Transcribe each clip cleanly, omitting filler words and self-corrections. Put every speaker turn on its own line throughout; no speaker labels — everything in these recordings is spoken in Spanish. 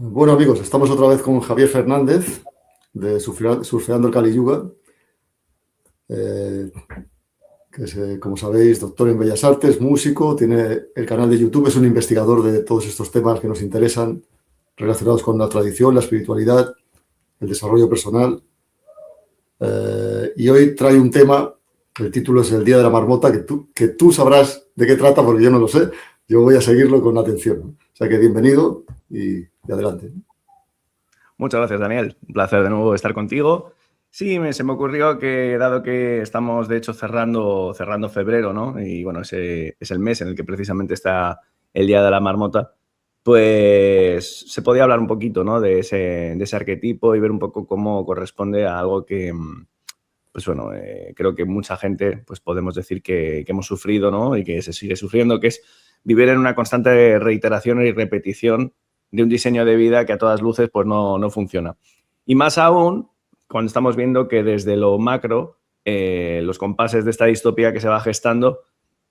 Bueno, amigos, estamos otra vez con Javier Fernández de Surfeando el Kali Yuga, que es, como sabéis, doctor en Bellas Artes, músico, tiene el canal de YouTube, es un investigador de todos estos temas que nos interesan relacionados con la tradición, la espiritualidad, el desarrollo personal. Y hoy trae un tema, el título es El Día de la Marmota, que tú sabrás de qué trata, porque yo no lo sé. Yo voy a seguirlo con atención, ¿no? O sea que bienvenido y adelante.
Muchas gracias, Daniel. Un placer de nuevo estar contigo. Sí, se me ocurrió que, dado que estamos, de hecho, cerrando febrero, ¿no? Y, bueno, ese es el mes en el que precisamente está el Día de la Marmota, pues se podía hablar un poquito, ¿no? De ese arquetipo y ver un poco cómo corresponde a algo que, pues bueno, creo que mucha gente, pues podemos decir que hemos sufrido, ¿no? Y que se sigue sufriendo, que es vivir en una constante reiteración y repetición de un diseño de vida que a todas luces pues no funciona. Y más aún cuando estamos viendo que desde lo macro, los compases de esta distopía que se va gestando,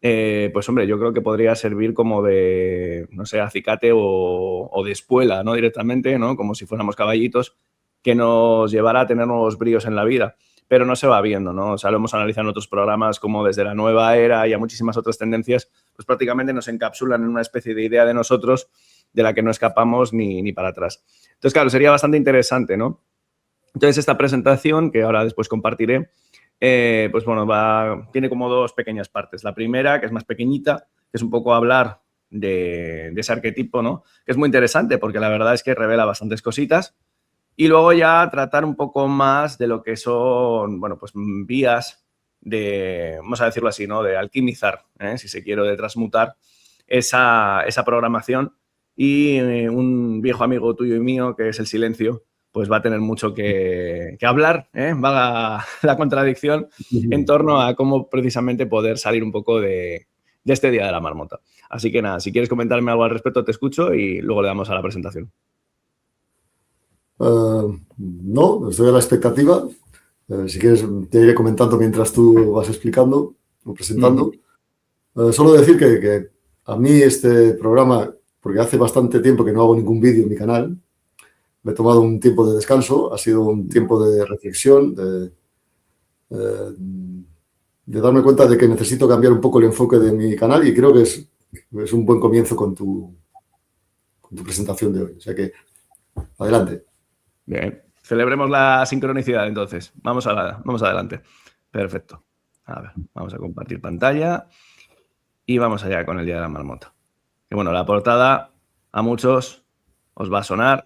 pues hombre, yo creo que podría servir como de, no sé, acicate o de espuela, ¿no? Directamente, ¿no? Como si fuéramos caballitos, que nos llevara a tener nuevos bríos en la vida. Pero no se va viendo, ¿no? O sea, lo hemos analizado en otros programas como desde la nueva era y a muchísimas otras tendencias, pues prácticamente nos encapsulan en una especie de idea de nosotros de la que no escapamos ni para atrás. Entonces, claro, sería bastante interesante, ¿no? Entonces, esta presentación, que ahora después compartiré, pues bueno, tiene como dos pequeñas partes. La primera, que es más pequeñita, que es un poco hablar de ese arquetipo, ¿no? Que es muy interesante porque la verdad es que revela bastantes cositas. Y luego ya tratar un poco más de lo que son, bueno, pues vías de, vamos a decirlo así, ¿no? De alquimizar, si se quiere, de transmutar esa programación. Y un viejo amigo tuyo y mío, que es el silencio, pues va a tener mucho que hablar, va la contradicción en torno a cómo precisamente poder salir un poco de este Día de la Marmota. Así que nada, si quieres comentarme algo al respecto, te escucho y luego le damos a la presentación.
No, estoy a la expectativa. Si quieres, te iré comentando mientras tú vas explicando o presentando. Solo decir que a mí este programa, porque hace bastante tiempo que no hago ningún vídeo en mi canal, me he tomado un tiempo de descanso, ha sido un tiempo de reflexión, de darme cuenta de que necesito cambiar un poco el enfoque de mi canal y creo que es un buen comienzo con tu presentación de hoy. O sea que, adelante.
Bien, celebremos la sincronicidad entonces. Vamos adelante. Perfecto. A ver, vamos a compartir pantalla y vamos allá con el Día de la Marmota. Que bueno, la portada a muchos os va a sonar.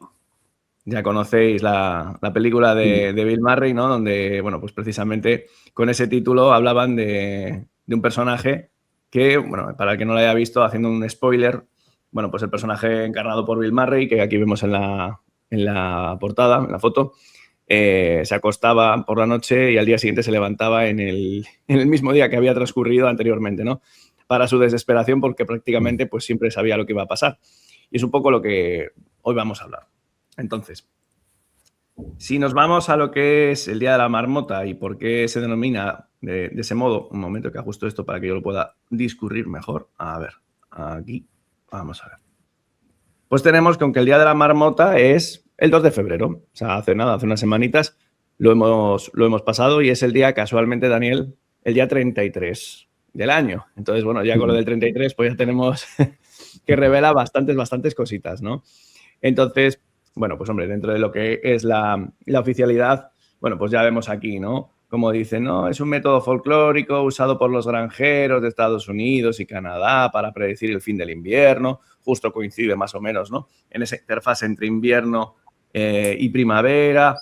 Ya conocéis la película de Bill Murray, ¿no? Donde, bueno, pues precisamente con ese título hablaban de un personaje que, bueno, para el que no lo haya visto, haciendo un spoiler, bueno, pues el personaje encarnado por Bill Murray, que aquí vemos en la portada, en la foto, se acostaba por la noche y al día siguiente se levantaba en el mismo día que había transcurrido anteriormente, ¿no? Para su desesperación, porque prácticamente pues siempre sabía lo que iba a pasar. Y es un poco lo que hoy vamos a hablar. Entonces, si nos vamos a lo que es el Día de la Marmota y por qué se denomina de ese modo, un momento que ajusto esto para que yo lo pueda discurrir mejor. A ver, aquí, vamos a ver. Pues tenemos que aunque el Día de la Marmota es el 2 de febrero, o sea, hace nada, hace unas semanitas, lo hemos pasado y es el día, casualmente, Daniel, el día 33 del año. Entonces, bueno, ya con lo del 33, pues ya tenemos que revela bastantes cositas, ¿no? Entonces, bueno, pues hombre, dentro de lo que es la oficialidad, bueno, pues ya vemos aquí, ¿no? Como dicen, no, es un método folclórico usado por los granjeros de Estados Unidos y Canadá para predecir el fin del invierno. Justo coincide más o menos, ¿no? En esa interfaz entre invierno y primavera.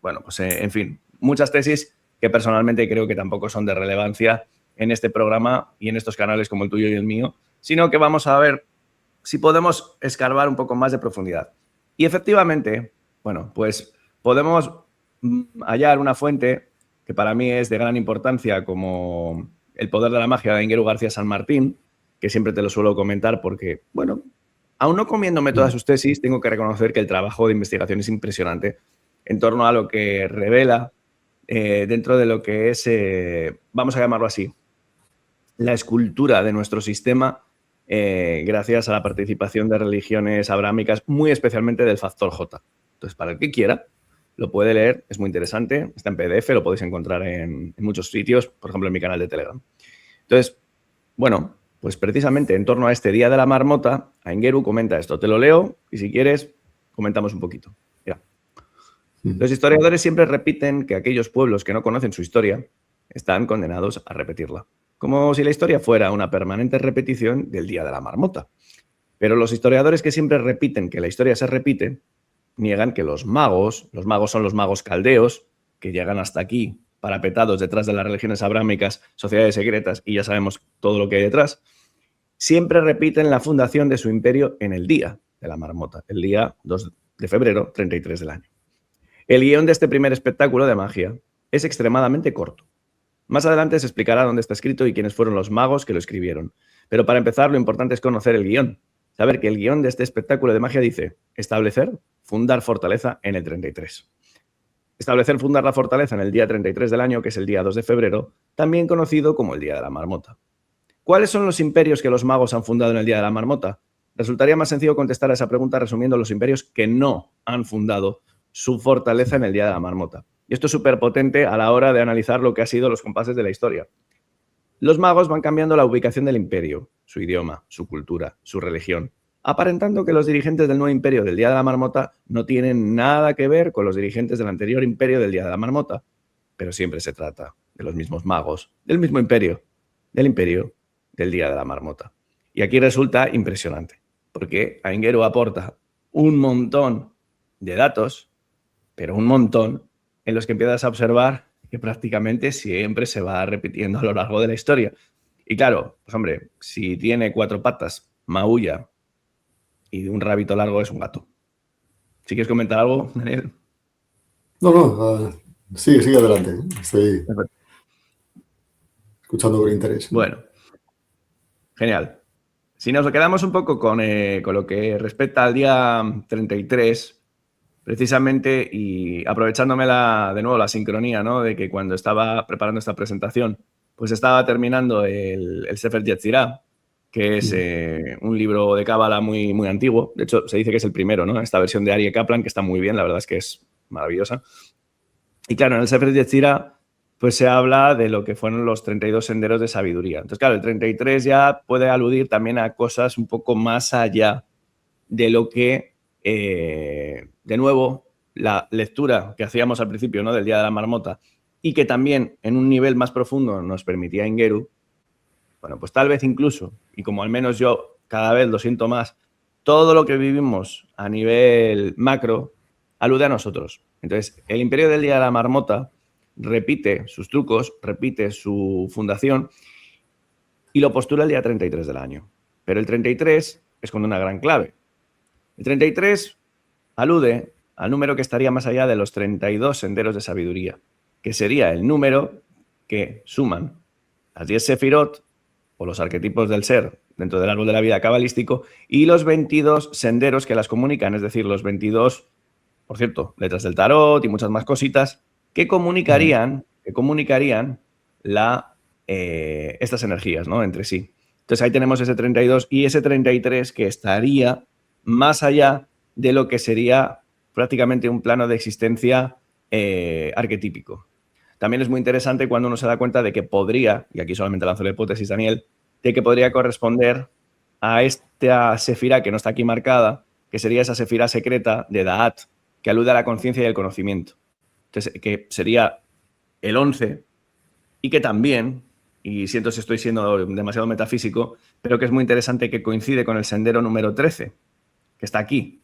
Bueno, pues en fin, muchas tesis que personalmente creo que tampoco son de relevancia en este programa y en estos canales como el tuyo y el mío, sino que vamos a ver si podemos escarbar un poco más de profundidad. Y efectivamente, bueno, pues podemos hallar una fuente que para mí es de gran importancia como El poder de la magia de Aingeru García San Martín, que siempre te lo suelo comentar porque, bueno, aún no comiéndome todas sus tesis, tengo que reconocer que el trabajo de investigación es impresionante en torno a lo que revela dentro de lo que es, vamos a llamarlo así, la escultura de nuestro sistema gracias a la participación de religiones abrámicas, muy especialmente del factor J. Entonces, para el que quiera, lo puede leer, es muy interesante, está en PDF, lo podéis encontrar en muchos sitios, por ejemplo, en mi canal de Telegram. Entonces, bueno, pues precisamente en torno a este Día de la Marmota, Aingeru comenta esto. Te lo leo y si quieres, comentamos un poquito. Mira. Los historiadores siempre repiten que aquellos pueblos que no conocen su historia están condenados a repetirla, como si la historia fuera una permanente repetición del Día de la Marmota. Pero los historiadores que siempre repiten que la historia se repite, niegan que los magos son los magos caldeos, que llegan hasta aquí parapetados detrás de las religiones abrámicas, sociedades secretas, y ya sabemos todo lo que hay detrás, siempre repiten la fundación de su imperio en el Día de la Marmota, el día 2 de febrero, 33 del año. El guión de este primer espectáculo de magia es extremadamente corto. Más adelante se explicará dónde está escrito y quiénes fueron los magos que lo escribieron. Pero para empezar, lo importante es conocer el guión. Saber que el guión de este espectáculo de magia dice establecer, fundar fortaleza en el 33. Establecer, fundar la fortaleza en el día 33 del año, que es el día 2 de febrero, también conocido como el Día de la Marmota. ¿Cuáles son los imperios que los magos han fundado en el Día de la Marmota? Resultaría más sencillo contestar a esa pregunta resumiendo los imperios que no han fundado su fortaleza en el Día de la Marmota. Y esto es súper potente a la hora de analizar lo que ha sido los compases de la historia. Los magos van cambiando la ubicación del imperio, su idioma, su cultura, su religión, aparentando que los dirigentes del nuevo imperio del Día de la Marmota no tienen nada que ver con los dirigentes del anterior imperio del Día de la Marmota. Pero siempre se trata de los mismos magos, del mismo imperio, del imperio del Día de la Marmota. Y aquí resulta impresionante, porque Aingeru aporta un montón de datos, pero un montón, en los que empiezas a observar que prácticamente siempre se va repitiendo a lo largo de la historia. Y claro, pues hombre, si tiene 4 patas, maulla y un rabito largo es un gato. ¿Si quieres comentar algo, Daniel?
No, sigue adelante. Estoy escuchando con interés.
Bueno, genial. Si nos quedamos un poco con lo que respecta al día 33, precisamente, y aprovechándome de nuevo la sincronía, ¿no? De que cuando estaba preparando esta presentación, pues estaba terminando el Sefer Yetzirah, que es un libro de cábala muy, muy antiguo. De hecho, se dice que es el primero, ¿no? Esta versión de Aryeh Kaplan, que está muy bien, la verdad es que es maravillosa. Y claro, en el Sefer Yetzirah, pues se habla de lo que fueron los 32 senderos de sabiduría. Entonces, claro, el 33 ya puede aludir también a cosas un poco más allá de lo que, de nuevo, la lectura que hacíamos al principio, ¿no? Del Día de la Marmota, y que también en un nivel más profundo nos permitía Aingeru, bueno, pues tal vez incluso, y como al menos yo cada vez lo siento más, todo lo que vivimos a nivel macro alude a nosotros. Entonces, el imperio del Día de la Marmota repite sus trucos, repite su fundación y lo postula el día 33 del año. Pero el 33 es con una gran clave. El 33 alude al número que estaría más allá de los 32 senderos de sabiduría, que sería el número que suman las 10 sefirot, o los arquetipos del ser dentro del árbol de la vida cabalístico, y los 22 senderos que las comunican, es decir, los 22, por cierto, letras del tarot y muchas más cositas, que comunicarían estas energías, ¿no? Entre sí. Entonces ahí tenemos ese 32 y ese 33 que estaría más allá de lo que sería prácticamente un plano de existencia arquetípico. También es muy interesante cuando uno se da cuenta de que podría, y aquí solamente lanzo la hipótesis, Daniel, de que podría corresponder a esta sefirá que no está aquí marcada, que sería esa sefirá secreta de Da'at, que alude a la conciencia y el conocimiento. Entonces, que sería el 11 y que también, y siento si estoy siendo demasiado metafísico, pero que es muy interesante que coincide con el sendero número 13, que está aquí,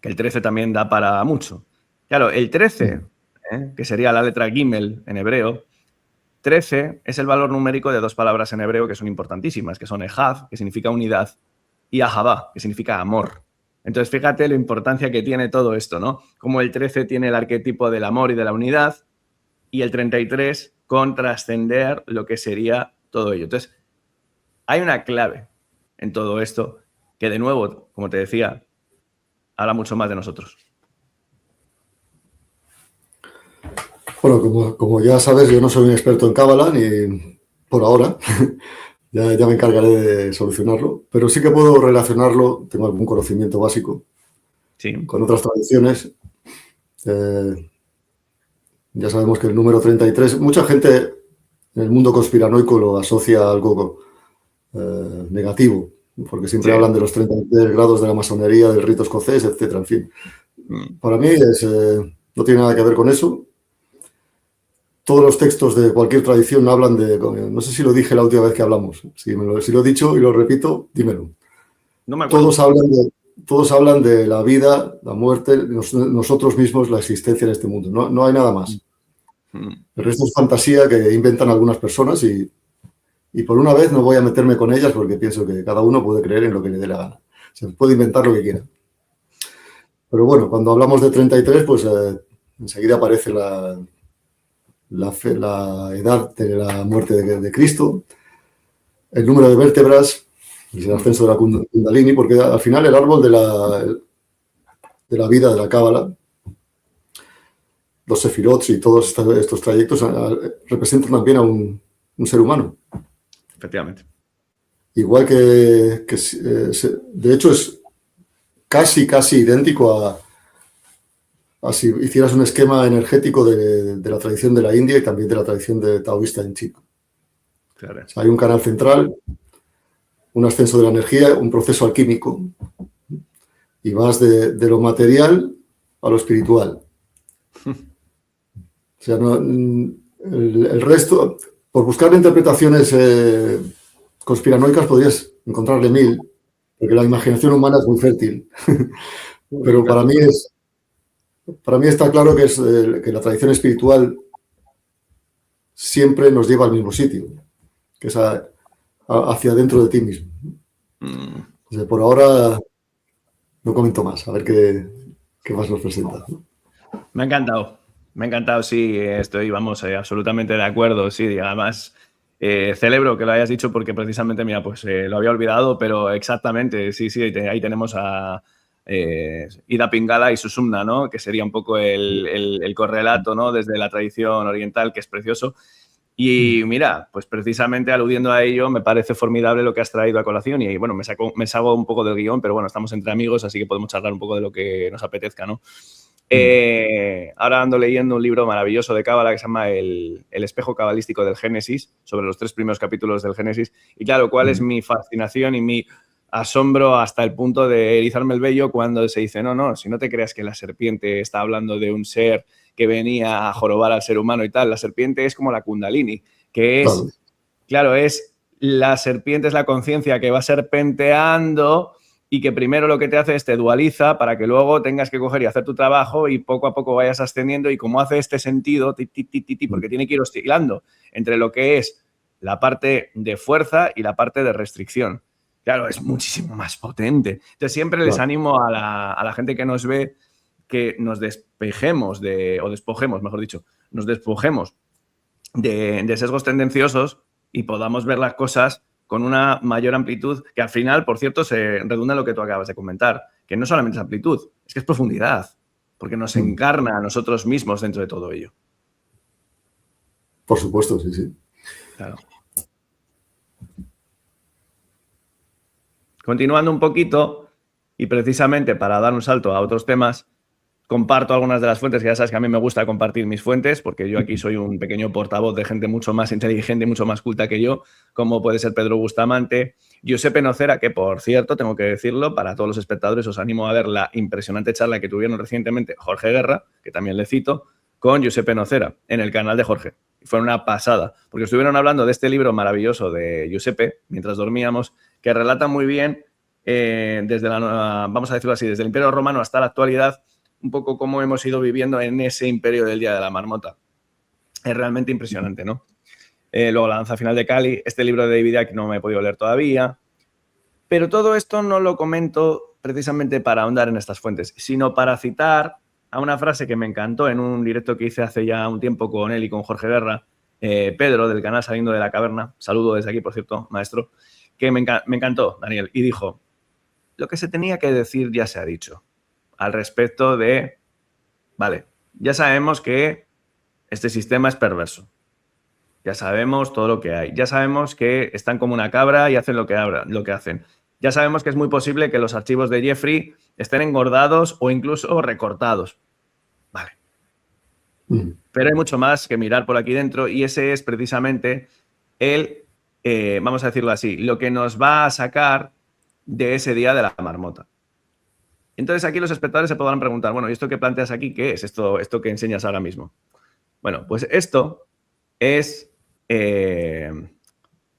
que el 13 también da para mucho. Claro, el 13, que sería la letra Gimel en hebreo, 13 es el valor numérico de 2 palabras en hebreo que son importantísimas, que son Ehav, que significa unidad, y Ahavá, que significa amor. Entonces, fíjate la importancia que tiene todo esto, ¿no? Como el 13 tiene el arquetipo del amor y de la unidad, y el 33 con trascender lo que sería todo ello. Entonces, hay una clave en todo esto que, de nuevo, como te decía, habla mucho más de nosotros.
Bueno, como ya sabes, yo no soy un experto en cábala, ni por ahora, Ya me encargaré de solucionarlo, pero sí que puedo relacionarlo, tengo algún conocimiento básico,
Sí,
con otras tradiciones. Eh, ya sabemos que el número 33, mucha gente en el mundo conspiranoico lo asocia a algo negativo, porque siempre
sí.
hablan de los 33 grados de la masonería, del rito escocés, etcétera. En fin,
Mm,
para mí no tiene nada que ver con eso. Todos los textos de cualquier tradición hablan de, no sé si lo dije la última vez que hablamos, si lo he dicho y lo repito, dímelo.
no me acuerdo.
Todos hablan todos hablan de la vida, la muerte, nosotros mismos, la existencia en este mundo. No hay nada más.
Mm,
El resto es fantasía que inventan algunas personas y por una vez no voy a meterme con ellas porque pienso que cada uno puede creer en lo que le dé la gana. Se puede inventar lo que quiera. Pero bueno, cuando hablamos de 33, pues enseguida aparece la edad de la muerte de Cristo, el número de vértebras, y el
mm,
ascenso de la Kundalini, porque al final el árbol de la vida de la Cábala, los sefirots y todos estos trayectos representan también a un ser humano.
efectivamente.
Igual de hecho es casi idéntico a si hicieras un esquema energético de la tradición de la India y también de la tradición de taoísta en China.
Claro.
O sea, hay un canal central, un ascenso de la energía, un proceso alquímico, y vas de lo material a lo espiritual. O sea, el resto, por buscar interpretaciones conspiranoicas podrías encontrarle mil, porque la imaginación humana es muy fértil. Pero para mí está claro que la tradición espiritual siempre nos lleva al mismo sitio, que es hacia dentro de ti mismo.
Mm,
O sea, por ahora no comento más, a ver qué más nos presenta.
Me ha encantado. Me ha encantado, sí, estoy, vamos, absolutamente de acuerdo, sí. Además, celebro que lo hayas dicho porque precisamente, mira, pues lo había olvidado, pero exactamente, sí, sí, ahí tenemos a Ida Pingala y Susumna, ¿no? Que sería un poco el correlato, ¿no? Desde la tradición oriental, que es precioso. Y mira, pues precisamente aludiendo a ello, me parece formidable lo que has traído a colación y bueno, me salgo un poco del guión, pero bueno, estamos entre amigos, así que podemos charlar un poco de lo que nos apetezca, ¿no? Ahora ando leyendo un libro maravilloso de Cábala que se llama el espejo cabalístico del Génesis, sobre los 3 primeros capítulos del Génesis. Y claro, cuál es mi fascinación y mi asombro hasta el punto de erizarme el vello cuando se dice, no, si no te creas que la serpiente está hablando de un ser que venía a jorobar al ser humano y tal, la serpiente es como la Kundalini, que
Claro,
es, claro, la serpiente es la conciencia que va serpenteando y que primero lo que te hace es te dualiza para que luego tengas que coger y hacer tu trabajo y poco a poco vayas ascendiendo y como hace este sentido, porque tiene que ir oscilando entre lo que es la parte de fuerza y la parte de restricción. Claro, es muchísimo más potente. Entonces siempre les
claro.
animo a la gente que nos ve que nos despejemos o despojemos, mejor dicho, nos despojemos de sesgos tendenciosos y podamos ver las cosas con una mayor amplitud, que al final, por cierto, se redunda en lo que tú acabas de comentar, que no solamente es amplitud, es que es profundidad, porque nos encarna a nosotros mismos dentro de todo ello.
Por supuesto, sí, sí.
Claro. Continuando un poquito, y precisamente para dar un salto a otros temas, comparto algunas de las fuentes, que ya sabes que a mí me gusta compartir mis fuentes, porque yo aquí soy un pequeño portavoz de gente mucho más inteligente y mucho más culta que yo, como puede ser Pedro Bustamante, Giuseppe Nocera, que por cierto, tengo que decirlo, para todos los espectadores os animo a ver la impresionante charla que tuvieron recientemente Jorge Guerra, que también le cito, con Giuseppe Nocera, en el canal de Jorge. Fue una pasada, porque estuvieron hablando de este libro maravilloso de Giuseppe, mientras dormíamos, que relata muy bien, desde vamos a decirlo así, desde el Imperio Romano hasta la actualidad, un poco cómo hemos ido viviendo en ese imperio del Día de la Marmota. Es realmente impresionante, ¿no? Luego La danza final de Cali, este libro de David Icke no me he podido leer todavía, pero todo esto no lo comento precisamente para ahondar en estas fuentes, sino para citar a una frase que me encantó en un directo que hice hace ya un tiempo con él y con Jorge Guerra, Pedro, del canal Saliendo de la Caverna, saludo desde aquí, por cierto, maestro, que me encantó, Daniel, y dijo, lo que se tenía que decir ya se ha dicho, al respecto de, vale, ya sabemos que este sistema es perverso. Ya sabemos todo lo que hay. Ya sabemos que están como una cabra y hacen lo que hacen. Ya sabemos que es muy posible que los archivos de Jeffrey estén engordados o incluso recortados. Vale. Pero hay mucho más que mirar por aquí dentro y ese es precisamente vamos a decirlo así, lo que nos va a sacar de ese día de la marmota. Entonces aquí los espectadores se podrán preguntar, bueno, ¿y esto que planteas aquí qué es? Esto que enseñas ahora mismo. Bueno, pues esto es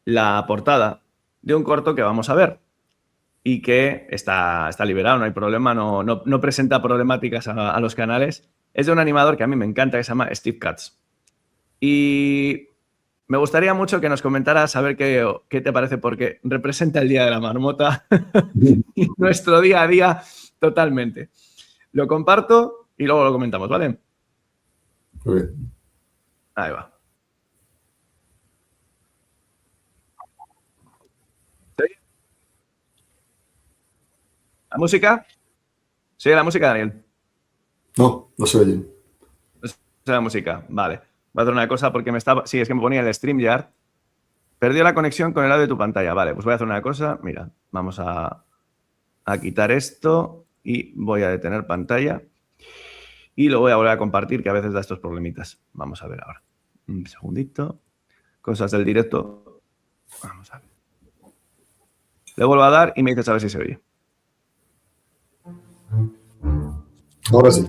la portada de un corto que vamos a ver y que está liberado, no hay problema, no presenta problemáticas a los canales. Es de un animador que a mí me encanta, que se llama Steve Katz. Y me gustaría mucho que nos comentaras a ver qué te parece, porque representa el Día de la Marmota y nuestro día a día totalmente. Lo comparto y luego lo comentamos, ¿vale?
Muy bien.
Ahí va. ¿Sí? ¿La música? ¿Sí, la música, Daniel?
No se oye.
No sé la música, vale. Voy a hacer una cosa porque sí, es que me ponía el StreamYard. Perdió la conexión con el audio de tu pantalla. Vale, pues voy a hacer una cosa. Mira, vamos a quitar esto y voy a detener pantalla. Y lo voy a volver a compartir, que a veces da estos problemitas. Vamos a ver ahora. Un segundito. Cosas del directo. Vamos a ver. Le vuelvo a dar y me dices a ver si se oye.
Ahora sí.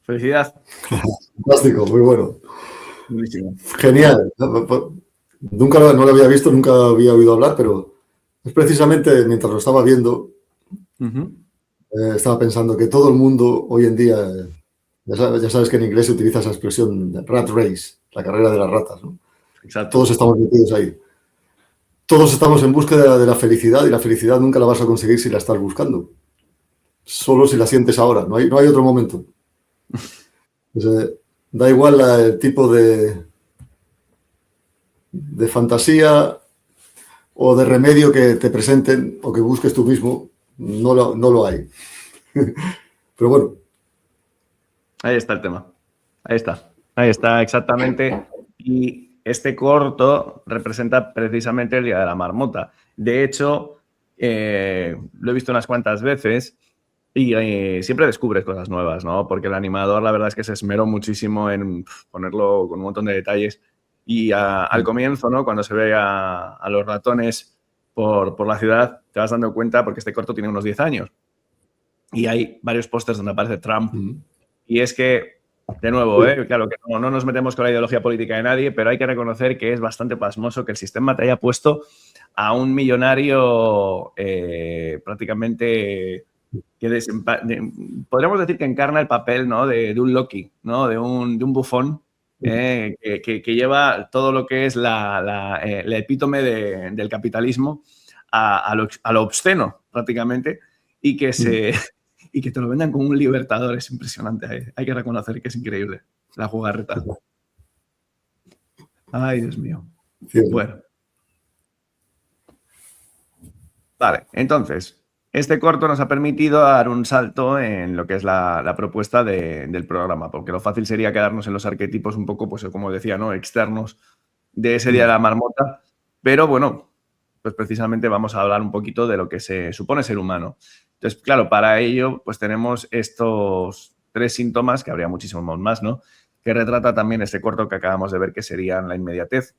Felicidad.
Fantástico, muy bueno.
Buenísimo.
Genial. Nunca no lo había visto, nunca había oído hablar, pero es precisamente mientras lo estaba viendo, estaba pensando que todo el mundo hoy en día, ya sabes que en inglés se utiliza esa expresión de rat race, la carrera de las ratas, ¿no?
Exacto.
Todos estamos metidos ahí. Todos estamos en búsqueda de la felicidad y la felicidad nunca la vas a conseguir si la estás buscando. Solo si la sientes ahora, no hay otro momento. Pues, da igual el tipo de fantasía o de remedio que te presenten o que busques tú mismo, no lo hay. Pero bueno.
Ahí está el tema. Ahí está exactamente. Y este corto representa precisamente el Día de la Marmota. De hecho, lo he visto unas cuantas veces y siempre descubres cosas nuevas, ¿no? Porque el animador, la verdad es que se esmeró muchísimo en ponerlo con un montón de detalles. Y al comienzo, ¿no? Cuando se ve a los ratones por la ciudad, te vas dando cuenta porque este corto tiene unos 10 años. Y hay varios pósters donde aparece Trump. Y es que, de nuevo, claro que no nos metemos con la ideología política de nadie, pero hay que reconocer que es bastante pasmoso que el sistema te haya puesto a un millonario prácticamente que podríamos decir que encarna el papel, ¿no? de un Loki, ¿no? de un bufón que lleva todo lo que es el epítome del capitalismo a lo obsceno prácticamente y que y que te lo vendan como un libertador es impresionante. Hay que reconocer que es increíble la jugarreta. Ay, Dios mío.
Sí.
Bueno. Vale, entonces, este corto nos ha permitido dar un salto en lo que es la propuesta del programa, porque lo fácil sería quedarnos en los arquetipos un poco, pues como decía, ¿no? Externos de ese Día de la Marmota, pero bueno, pues precisamente vamos a hablar un poquito de lo que se supone ser humano. Entonces, claro, para ello, pues tenemos estos 3 síntomas, que habría muchísimos más, ¿no? Que retrata también este corto que acabamos de ver, que serían la inmediatez,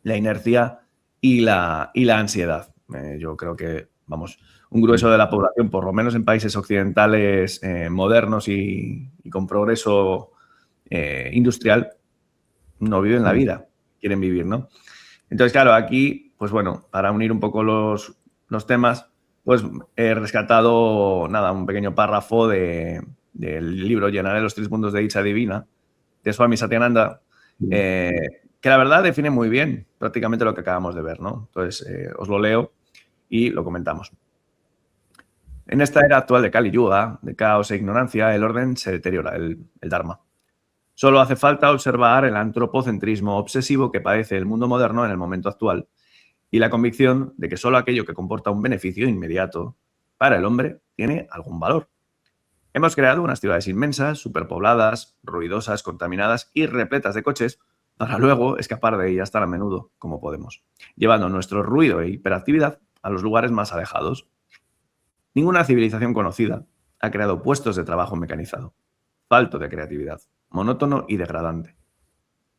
la inercia y la ansiedad. Yo creo que, vamos, un grueso de la población, por lo menos en países occidentales modernos y con progreso industrial, no viven la vida, quieren vivir, ¿no? Entonces, claro, aquí, pues bueno, para unir un poco los temas, pues he rescatado, nada, un pequeño párrafo del libro Llenaré los 3 mundos de dicha divina, de Swami Satyananda, que la verdad define muy bien prácticamente lo que acabamos de ver, ¿no? Entonces, os lo leo y lo comentamos. En esta era actual de Kali Yuga, de caos e ignorancia, el orden se deteriora, el Dharma. Solo hace falta observar el antropocentrismo obsesivo que padece el mundo moderno en el momento actual y la convicción de que solo aquello que comporta un beneficio inmediato para el hombre tiene algún valor. Hemos creado unas ciudades inmensas, superpobladas, ruidosas, contaminadas y repletas de coches para luego escapar de ellas tan a menudo como podemos, llevando nuestro ruido e hiperactividad a los lugares más alejados. Ninguna civilización conocida ha creado puestos de trabajo mecanizado, falto de creatividad, monótono y degradante.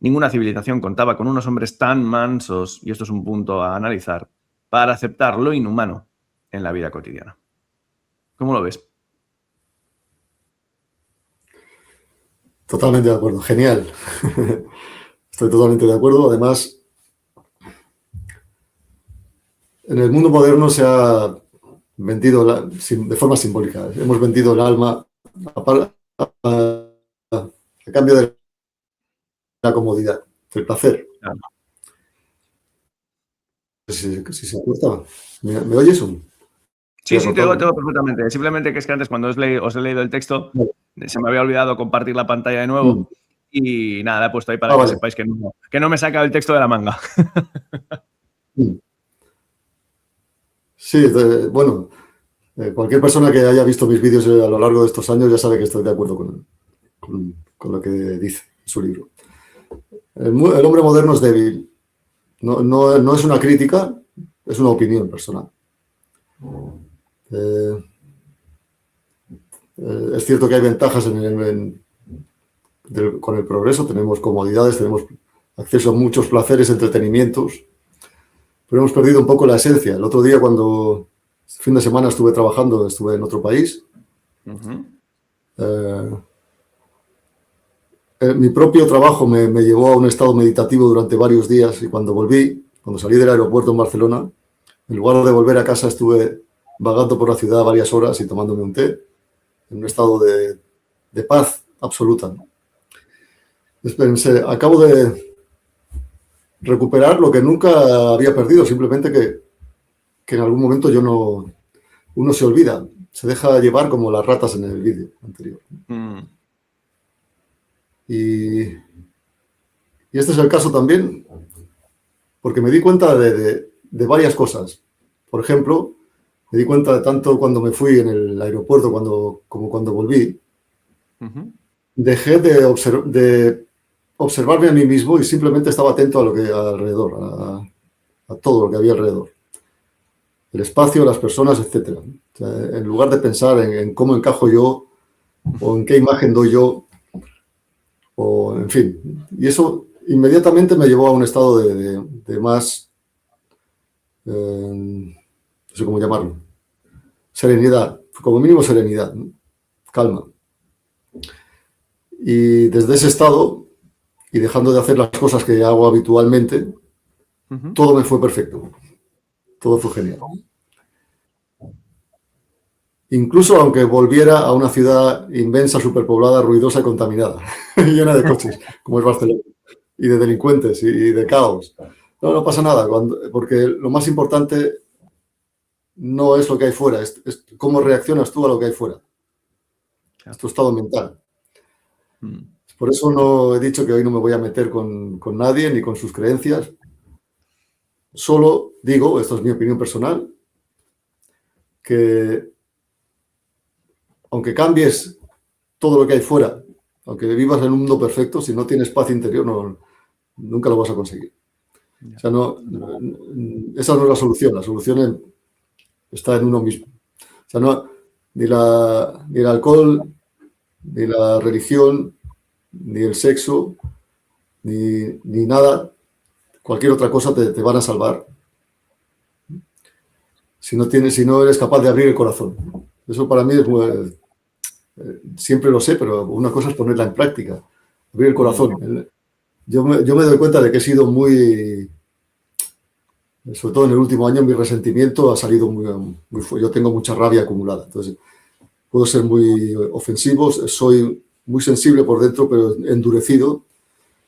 Ninguna civilización contaba con unos hombres tan mansos, y esto es un punto a analizar, para aceptar lo inhumano en la vida cotidiana. ¿Cómo lo ves?
Totalmente de acuerdo, genial. Estoy totalmente de acuerdo. Además, en el mundo moderno se ha vendido de forma simbólica. Hemos vendido el alma a cambio de la comodidad, del placer.
Claro.
Si se corta, ¿me oyes?
Sí, te oigo perfectamente. Simplemente que es que antes cuando os he leído el texto se me había olvidado compartir la pantalla de nuevo y nada, he puesto ahí para que sepáis que no me he sacado el texto de la manga.
Sí, bueno, cualquier persona que haya visto mis vídeos a lo largo de estos años ya sabe que estoy de acuerdo con lo que dice en su libro. El hombre moderno es débil. No es una crítica, es una opinión personal. Es cierto que hay ventajas con el progreso, tenemos comodidades, tenemos acceso a muchos placeres, entretenimientos, pero hemos perdido un poco la esencia. El otro día, cuando fin de semana estuve trabajando, estuve en otro país, mi propio trabajo me llevó a un estado meditativo durante varios días y cuando salí del aeropuerto en Barcelona, en lugar de volver a casa estuve vagando por la ciudad varias horas y tomándome un té en un estado de paz absoluta, ¿no? Pensé, acabo de recuperar lo que nunca había perdido, simplemente que en algún momento uno se olvida, se deja llevar como las ratas en el vídeo anterior. Y este es el caso también, porque me di cuenta de varias cosas. Por ejemplo, me di cuenta de tanto cuando me fui en el aeropuerto como cuando volví. Dejé de observarme a mí mismo y simplemente estaba atento a lo que alrededor, a todo lo que había alrededor. El espacio, las personas, etc. O sea, en lugar de pensar en cómo encajo yo o en qué imagen doy yo, o en fin. Y eso inmediatamente me llevó a un estado de más, no sé cómo llamarlo, serenidad, como mínimo serenidad, ¿no? Calma. Y desde ese estado, y dejando de hacer las cosas que hago habitualmente, todo me fue perfecto. Todo fue genial. Incluso aunque volviera a una ciudad inmensa, superpoblada, ruidosa y contaminada, llena de coches, como es Barcelona, y de delincuentes y de caos. No pasa nada, porque lo más importante no es lo que hay fuera, es cómo reaccionas tú a lo que hay fuera. Es tu estado mental. Por eso no he dicho que hoy no me voy a meter con nadie ni con sus creencias. Solo digo, esto es mi opinión personal, que aunque cambies todo lo que hay fuera, aunque vivas en un mundo perfecto, si no tienes paz interior, nunca lo vas a conseguir. O sea, esa no es la solución. La solución está en uno mismo. O sea, ni el alcohol, ni la religión, ni el sexo, ni nada, cualquier otra cosa te van a salvar si no eres capaz de abrir el corazón. Eso para mí es siempre lo sé, pero una cosa es ponerla en práctica, abrir el corazón. Yo me doy cuenta de que he sido muy, sobre todo en el último año, mi resentimiento ha salido muy fuerte. Yo tengo mucha rabia acumulada, entonces puedo ser muy ofensivo, soy muy sensible por dentro, pero endurecido.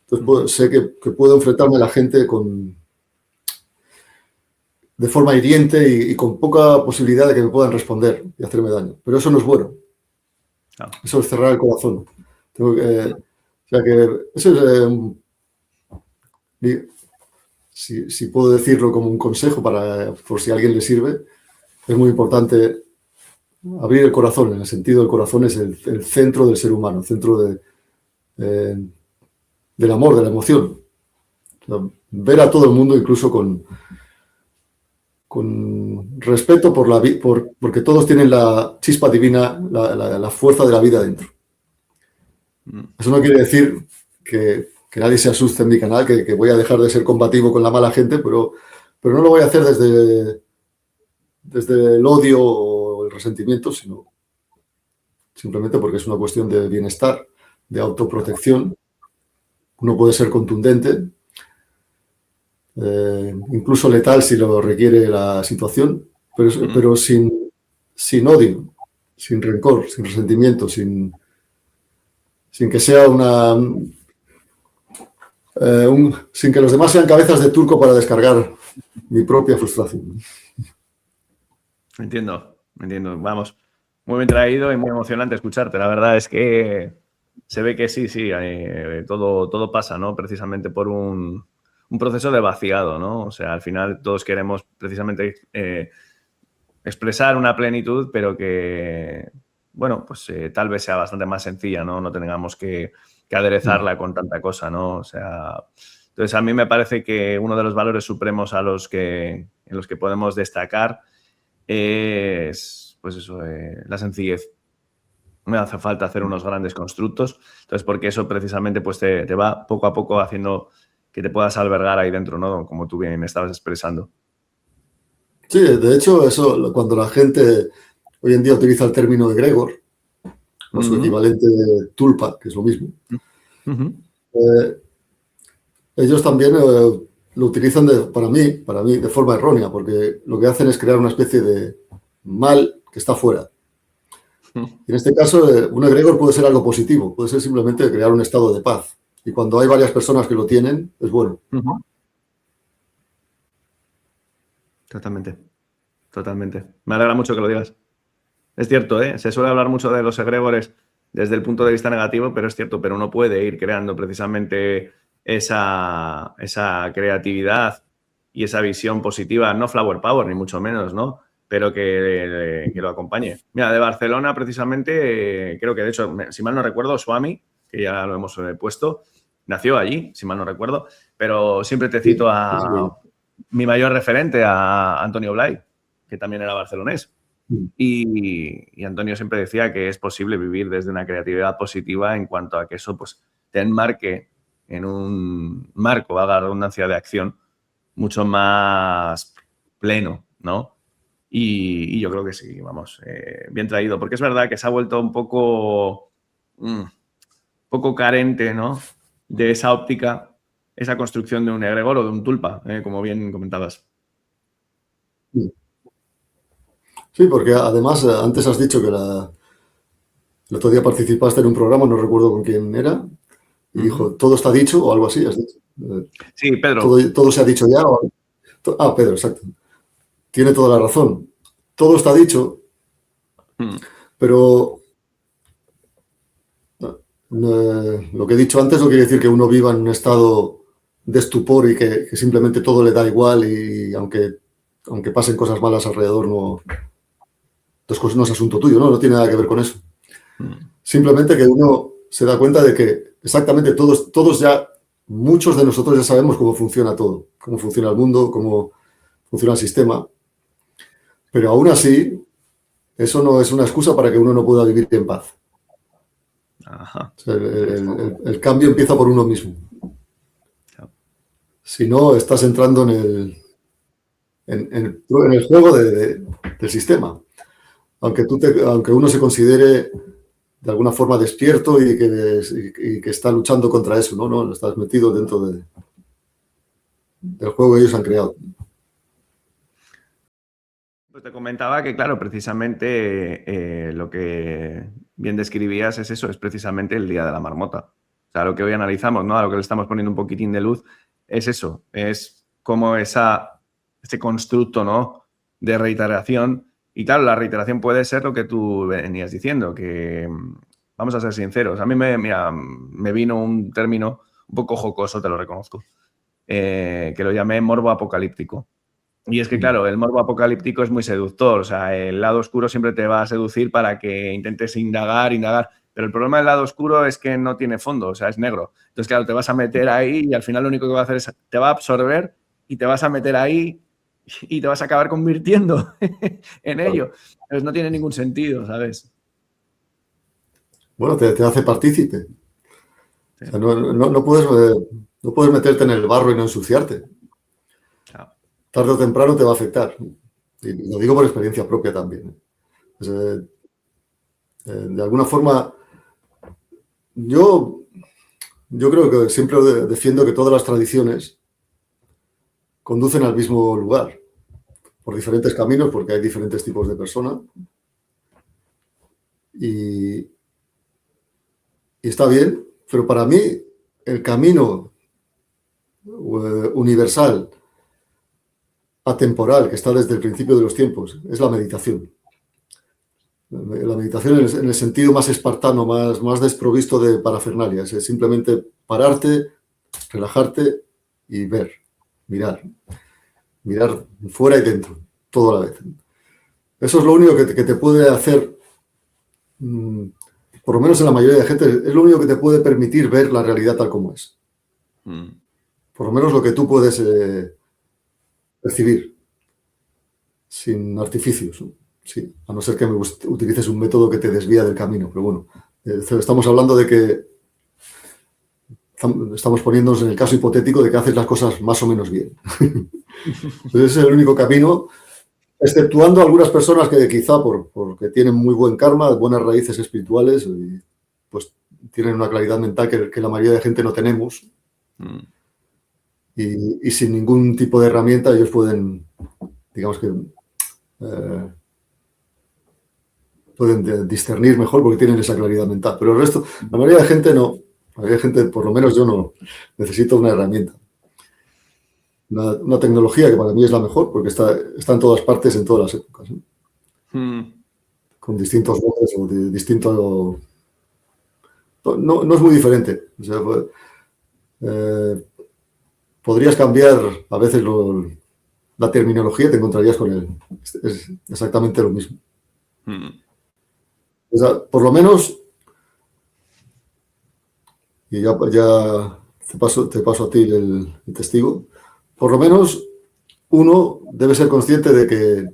Entonces sé que puedo enfrentarme a la gente de forma hiriente y con poca posibilidad de que me puedan responder y hacerme daño. Pero eso no es bueno. Eso es cerrar el corazón. O sea que eso es, si puedo decirlo como un consejo por si a alguien le sirve, es muy importante abrir el corazón. En el sentido, el corazón es el centro del ser humano, el centro del amor, de la emoción. O sea, ver a todo el mundo incluso con respeto porque todos tienen la chispa divina, la fuerza de la vida dentro. Eso no quiere decir que nadie se asuste en mi canal, que voy a dejar de ser combativo con la mala gente, pero no lo voy a hacer desde el odio o el resentimiento, sino simplemente porque es una cuestión de bienestar, de autoprotección. Uno puede ser contundente, incluso letal si lo requiere la situación, pero sin odio, sin rencor, sin resentimiento, sin que sea sin que los demás sean cabezas de turco para descargar mi propia frustración.
Entiendo. Vamos, muy bien traído y muy emocionante escucharte. La verdad es que se ve que sí, todo pasa, ¿no? Precisamente por un proceso de vaciado, ¿no? O sea, al final todos queremos precisamente expresar una plenitud, pero que, bueno, pues tal vez sea bastante más sencilla, ¿no? No tengamos que aderezarla con tanta cosa, ¿no? O sea, entonces a mí me parece que uno de los valores supremos en los que podemos destacar es, pues eso, la sencillez. No me hace falta hacer unos grandes constructos, entonces porque eso precisamente pues te va poco a poco haciendo que te puedas albergar ahí dentro, ¿no? Como tú bien me estabas expresando.
Sí, de hecho, eso cuando la gente hoy en día utiliza el término egregor, o su equivalente de tulpa, que es lo mismo, Ellos también lo utilizan para mí, de forma errónea, porque lo que hacen es crear una especie de mal que está fuera. En este caso, un egregor puede ser algo positivo, puede ser simplemente crear un estado de paz. Y cuando hay varias personas que lo tienen, es bueno.
Totalmente. Me alegra mucho que lo digas. Es cierto, ¿eh? Se suele hablar mucho de los egregores desde el punto de vista negativo, pero es cierto, pero uno puede ir creando precisamente esa creatividad y esa visión positiva, no flower power, ni mucho menos, ¿no? Pero que lo acompañe. Mira, de Barcelona, precisamente, creo que de hecho, si mal no recuerdo, Swami, que ya lo hemos puesto, nació allí, si mal no recuerdo, pero siempre te cito a mi mayor referente, a Antonio Blay, que también era barcelonés. Y Antonio siempre decía que es posible vivir desde una creatividad positiva en cuanto a que eso pues, te enmarque en un marco, haga redundancia, de acción mucho más pleno, ¿no? Y yo creo que sí, vamos, bien traído, porque es verdad que se ha vuelto un poco carente, ¿no? De esa óptica, esa construcción de un egregor o de un tulpa, como bien comentabas.
Sí, porque además antes has dicho que el otro día participaste en un programa, no recuerdo con quién era, y dijo, todo está dicho o algo así, has dicho.
Sí, Pedro.
Todo se ha dicho ya. Pedro, exacto. Tiene toda la razón. Todo está dicho, pero lo que he dicho antes no quiere decir que uno viva en un estado de estupor y que simplemente todo le da igual y aunque pasen cosas malas alrededor, no es asunto tuyo, ¿no? No tiene nada que ver con eso. Simplemente que uno se da cuenta de que exactamente todos ya, muchos de nosotros ya sabemos cómo funciona todo, cómo funciona el mundo, cómo funciona el sistema, pero aún así, eso no es una excusa para que uno no pueda vivir en paz.
Ajá.
O sea, el cambio empieza por uno mismo. Si no, estás entrando en el juego del sistema. Aunque uno se considere de alguna forma despierto y que está luchando contra eso, ¿no? Estás metido dentro del juego que ellos han creado.
Pues te comentaba que, claro, precisamente lo que bien describías es eso, es precisamente el Día de la Marmota. O sea, lo que hoy analizamos, ¿no? A lo que le estamos poniendo un poquitín de luz, es eso, es como ese constructo, ¿no? De reiteración. Y claro, la reiteración puede ser lo que tú venías diciendo, que vamos a ser sinceros. A mí me vino un término un poco jocoso, te lo reconozco, que lo llamé morbo apocalíptico. Y es que, claro, el morbo apocalíptico es muy seductor. O sea, el lado oscuro siempre te va a seducir para que intentes indagar. Pero el problema del lado oscuro es que no tiene fondo, o sea, es negro. Entonces, claro, te vas a meter ahí y al final lo único que va a hacer es te va a absorber y te vas a meter ahí y te vas a acabar convirtiendo en ello. Entonces, no tiene ningún sentido, ¿sabes?
Bueno, te hace partícipe. Sí. O sea, no puedes meterte en el barro y no ensuciarte. Claro. Tarde o temprano te va a afectar. Y lo digo por experiencia propia también. Pues, de alguna forma, yo creo que siempre defiendo que todas las tradiciones conducen al mismo lugar, por diferentes caminos, porque hay diferentes tipos de personas. Y está bien, pero para mí el camino universal, atemporal, que está desde el principio de los tiempos, es la meditación. La meditación en el sentido más espartano, más desprovisto de parafernalias, es simplemente pararte, relajarte y mirar fuera y dentro, todo a la vez. Eso es lo único que te puede hacer, por lo menos en la mayoría de gente, es lo único que te puede permitir ver la realidad tal como es. Por lo menos lo que tú puedes percibir, sin artificios, ¿no? Sí, a no ser que utilices un método que te desvía del camino, pero bueno, estamos hablando de que estamos poniéndonos en el caso hipotético de que haces las cosas más o menos bien. Entonces ese es el único camino, exceptuando algunas personas que quizá porque tienen muy buen karma, buenas raíces espirituales, pues tienen una claridad mental que la mayoría de gente no tenemos. Y sin ningún tipo de herramienta ellos pueden, digamos que, pueden discernir mejor porque tienen esa claridad mental. Pero el resto, la mayoría de gente no. La mayoría de gente, por lo menos yo no, necesito una herramienta. Una tecnología que para mí es la mejor porque está en todas partes, en todas las épocas, ¿no? Con distintos nombres o de distinto... No es muy diferente. O sea, podrías cambiar a veces la terminología y te encontrarías con él. Es exactamente lo mismo. O sea, por lo menos, y ya te paso a ti el testigo, por lo menos uno debe ser consciente de que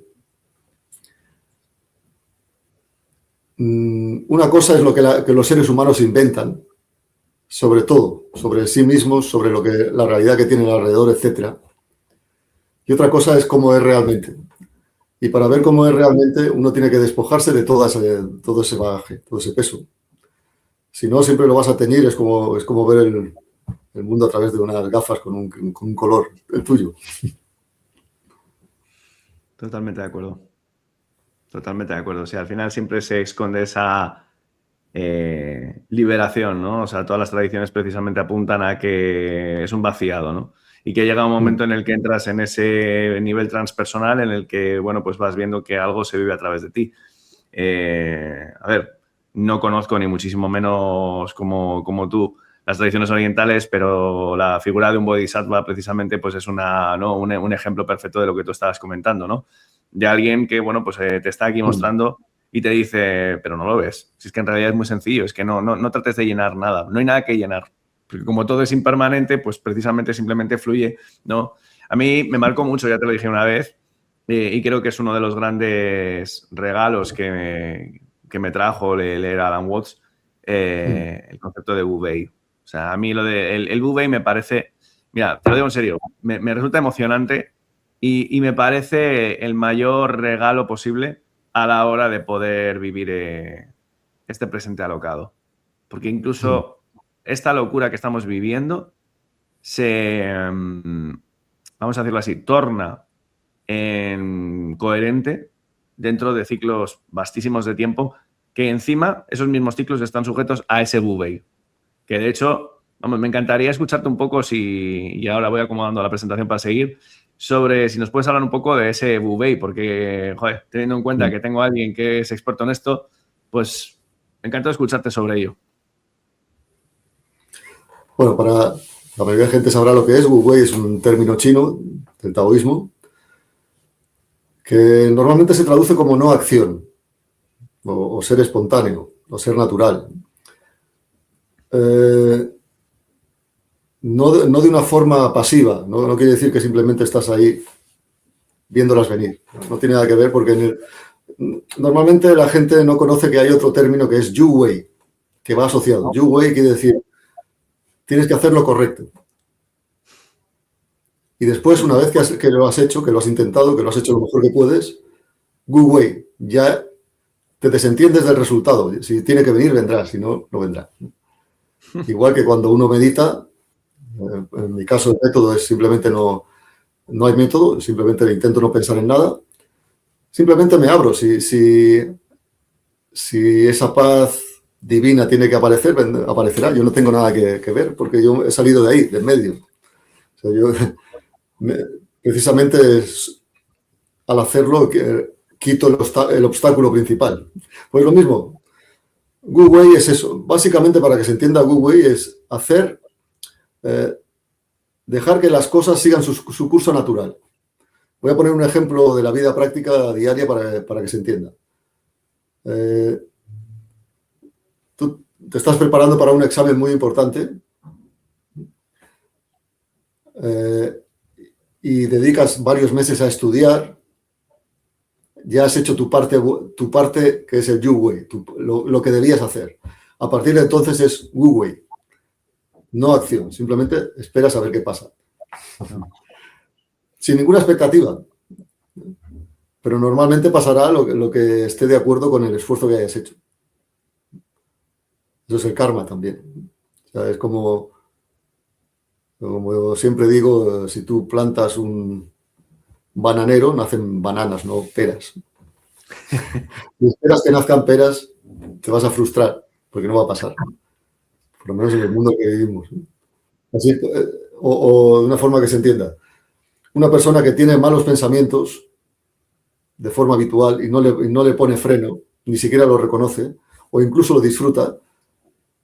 una cosa es lo que los seres humanos inventan, sobre todo, sobre sí mismos, sobre la realidad que tienen alrededor, etc. Y otra cosa es cómo es realmente. Y para ver cómo es realmente, uno tiene que despojarse de todo ese bagaje, todo ese peso. Si no, siempre lo vas a tener, es como ver el mundo a través de unas gafas con un color, el tuyo.
Totalmente de acuerdo. Totalmente de acuerdo. O sea, al final siempre se esconde esa liberación, ¿no? O sea, todas las tradiciones precisamente apuntan a que es un vaciado, ¿no? Y que llega un momento en el que entras en ese nivel transpersonal en el que, bueno, pues vas viendo que algo se vive a través de ti. A ver, no conozco ni muchísimo menos como tú las tradiciones orientales, pero la figura de un bodhisattva precisamente pues es un ejemplo perfecto de lo que tú estabas comentando, ¿no? De alguien que, bueno, pues te está aquí mostrando y te dice, pero no lo ves. Si es que en realidad es muy sencillo, es que no trates de llenar nada, no hay nada que llenar. Porque como todo es impermanente, pues precisamente simplemente fluye, ¿no? A mí me marcó mucho, ya te lo dije una vez, y creo que es uno de los grandes regalos que me trajo leer a Alan Watts, el concepto de Wu Wei. O sea, a mí el Wu Wei me parece, mira, te lo digo en serio, me resulta emocionante y me parece el mayor regalo posible a la hora de poder vivir este presente alocado. Porque incluso esta locura que estamos viviendo vamos a decirlo así, torna coherente dentro de ciclos vastísimos de tiempo que encima esos mismos ciclos están sujetos a ese Wu Wei. Que de hecho, vamos, me encantaría escucharte un poco y ahora voy acomodando la presentación para seguir, sobre si nos puedes hablar un poco de ese Wu Wei, porque, joder, teniendo en cuenta que tengo a alguien que es experto en esto, pues me encanta escucharte sobre ello.
Bueno, para la mayoría de gente sabrá lo que es. Wu Wei es un término chino del taoísmo que normalmente se traduce como no acción o ser espontáneo o ser natural. No de una forma pasiva, no quiere decir que simplemente estás ahí viéndolas venir. No tiene nada que ver porque normalmente la gente no conoce que hay otro término que es Yu Wei, que va asociado. Yu Wei quiere decir tienes que hacer lo correcto. Y después, una vez que lo has hecho, que lo has intentado, que lo has hecho lo mejor que puedes, Wu Wei, ya te desentiendes del resultado. Si tiene que venir, vendrá. Si no, no vendrá. Igual que cuando uno medita, en mi caso el método es simplemente no hay método, simplemente intento no pensar en nada. Simplemente me abro. Si esa paz divina tiene que aparecer, aparecerá. Yo no tengo nada que ver porque yo he salido de ahí, del medio. O sea, yo precisamente al hacerlo quito el obstáculo principal. Pues lo mismo, Wu Wei es eso. Básicamente, para que se entienda, Wu Wei es dejar que las cosas sigan su curso natural. Voy a poner un ejemplo de la vida práctica diaria para que se entienda. Tú te estás preparando para un examen muy importante y dedicas varios meses a estudiar. Ya has hecho tu parte que es el Yu Wei, lo que debías hacer. A partir de entonces es Wu Wei. No acción, simplemente esperas a ver qué pasa. Sin ninguna expectativa. Pero normalmente pasará lo que esté de acuerdo con el esfuerzo que hayas hecho. Eso es el karma también. O sea, es como yo siempre digo, si tú plantas un bananero, nacen bananas, no peras. Si esperas que nazcan peras, te vas a frustrar, porque no va a pasar. Por lo menos en el mundo que vivimos. Así, o de una forma que se entienda. Una persona que tiene malos pensamientos de forma habitual y no le pone freno, ni siquiera lo reconoce, o incluso lo disfruta,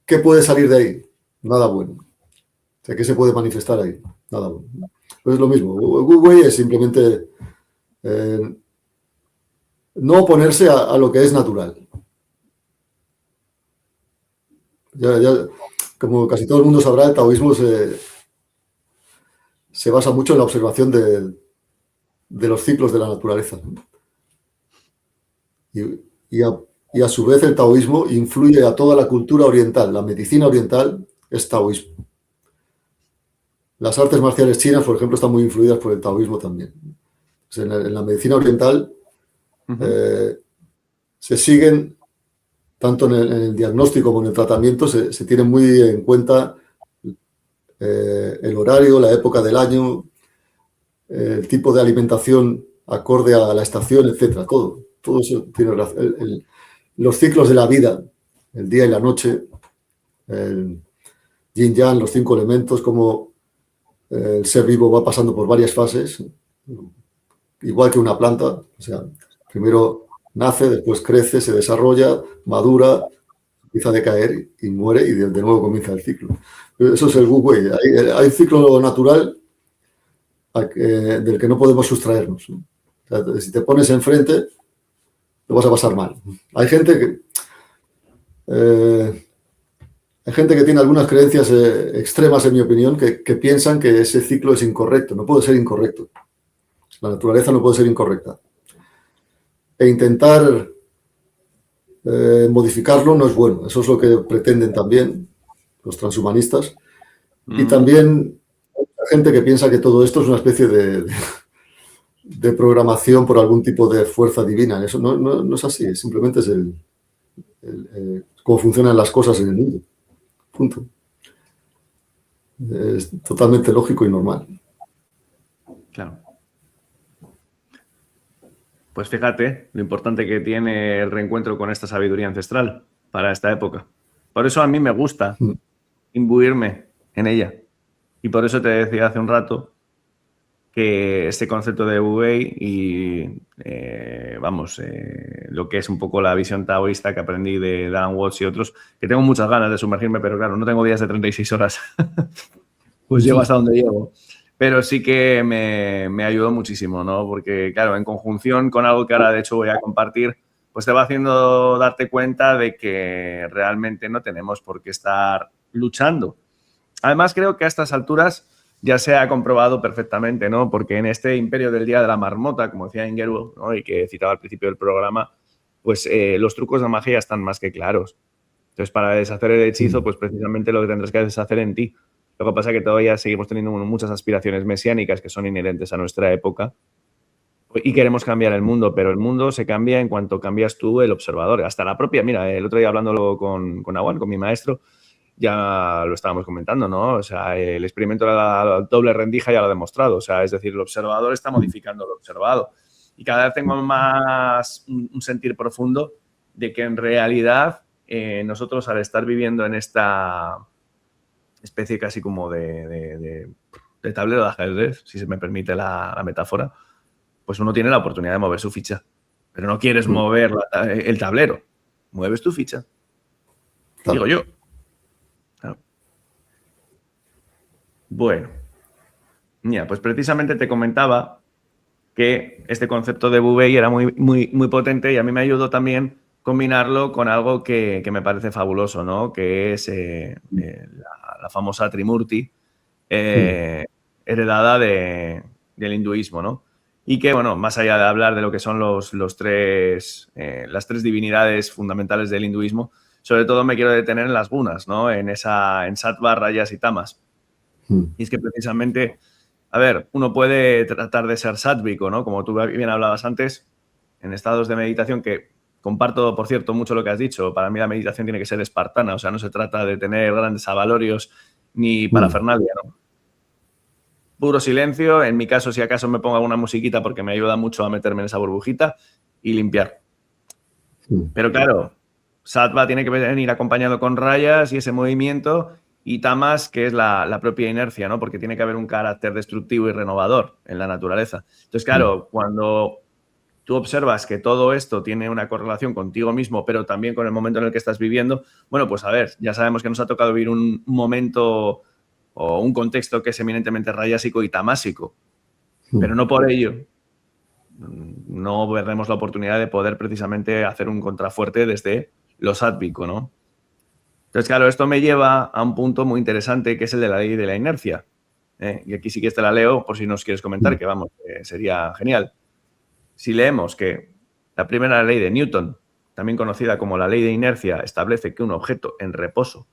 ¿qué puede salir de ahí? Nada bueno. O sea, ¿qué se puede manifestar ahí? Nada bueno. Pues es lo mismo. Wu-wei es simplemente no oponerse a lo que es natural. Como casi todo el mundo sabrá, el taoísmo se basa mucho en la observación de los ciclos de la naturaleza. Y a su vez el taoísmo influye a toda la cultura oriental. La medicina oriental es taoísmo. Las artes marciales chinas, por ejemplo, están muy influidas por el taoísmo también. Pues en la medicina oriental se siguen, tanto en el diagnóstico como en el tratamiento, se tiene muy en cuenta el horario, la época del año, el tipo de alimentación acorde a la estación, etcétera. Todo eso tiene relación. Los ciclos de la vida, el día y la noche, el yin yang, los 5 elementos, como el ser vivo va pasando por varias fases, igual que una planta. O sea, primero nace, después crece, se desarrolla, madura, empieza a decaer y muere, y de nuevo comienza el ciclo. Eso es el Wu Wei. Hay un ciclo natural del que no podemos sustraernos. O sea, si te pones enfrente, lo vas a pasar mal. Hay gente que tiene algunas creencias extremas, en mi opinión, que piensan que ese ciclo es incorrecto. No puede ser incorrecto. La naturaleza no puede ser incorrecta. E intentar modificarlo no es bueno. Eso es lo que pretenden también los transhumanistas. Y también hay gente que piensa que todo esto es una especie de programación por algún tipo de fuerza divina. Eso no es así. Simplemente es cómo funcionan las cosas en el mundo. Punto. Es totalmente lógico y normal.
Claro. Pues fíjate lo importante que tiene el reencuentro con esta sabiduría ancestral para esta época. Por eso a mí me gusta imbuirme en ella. Y por eso te decía hace un rato que este concepto de Wu-Wei y, lo que es un poco la visión taoísta que aprendí de Dan Watts y otros, que tengo muchas ganas de sumergirme, pero claro, no tengo días de 36 horas. Pues llego hasta donde llego. Pero sí que me ayudó muchísimo, ¿no? Porque, claro, en conjunción con algo que ahora, de hecho, voy a compartir, pues te va haciendo darte cuenta de que realmente no tenemos por qué estar luchando. Además, creo que a estas alturas ya se ha comprobado perfectamente, ¿no? Porque en este imperio del Día de la Marmota, como decía Ingeru, ¿no? Y que citaba al principio del programa, pues los trucos de magia están más que claros. Entonces, para deshacer el hechizo, pues precisamente lo que tendrás que deshacer en ti. Lo que pasa es que todavía seguimos teniendo muchas aspiraciones mesiánicas que son inherentes a nuestra época y queremos cambiar el mundo, pero el mundo se cambia en cuanto cambias tú, el observador. Hasta la propia, mira, el otro día hablándolo con Awan, con mi maestro, ya lo estábamos comentando, ¿no? O sea, el experimento de la doble rendija ya lo ha demostrado. O sea, es decir, el observador está modificando lo observado. Y cada vez tengo más un sentir profundo de que en realidad nosotros, al estar viviendo en esta especie casi como de tablero de ajedrez, si se me permite la metáfora, pues uno tiene la oportunidad de mover su ficha. Pero no quieres mover el tablero. Mueves tu ficha. Digo yo. Claro. Bueno. Mira, pues precisamente te comentaba que este concepto de Wu-Wei era muy, muy, muy potente y a mí me ayudó también combinarlo con algo que me parece fabuloso, ¿no? Que es la famosa Trimurti, heredada del hinduismo, ¿no? Y que, bueno, más allá de hablar de lo que son las tres divinidades fundamentales del hinduismo, sobre todo me quiero detener en las gunas, ¿no? En sattva, rayas y tamas. Y es que precisamente, a ver, uno puede tratar de ser sátvico, ¿no? Como tú bien hablabas antes, en estados de meditación que Comparto, por cierto, mucho lo que has dicho. Para mí la meditación tiene que ser espartana, o sea, no se trata de tener grandes avalorios ni parafernalia, ¿no? Puro silencio, en mi caso, si acaso me pongo alguna musiquita porque me ayuda mucho a meterme en esa burbujita y limpiar. Pero claro, sattva tiene que venir acompañado con rayas y ese movimiento, y tamas, que es la propia inercia, ¿no? Porque tiene que haber un carácter destructivo y renovador en la naturaleza. Entonces, claro, cuando tú observas que todo esto tiene una correlación contigo mismo, pero también con el momento en el que estás viviendo, bueno, pues a ver, ya sabemos que nos ha tocado vivir un momento o un contexto que es eminentemente rayásico y tamásico, pero no por ello no veremos la oportunidad de poder precisamente hacer un contrafuerte desde lo sátvico, ¿no? Entonces, claro, esto me lleva a un punto muy interesante, que es el de la ley de la inercia. Y aquí sí que te la leo por si nos quieres comentar, que vamos, sería genial. Si leemos que la primera ley de Newton, también conocida como la ley de inercia, establece que un objeto en reposo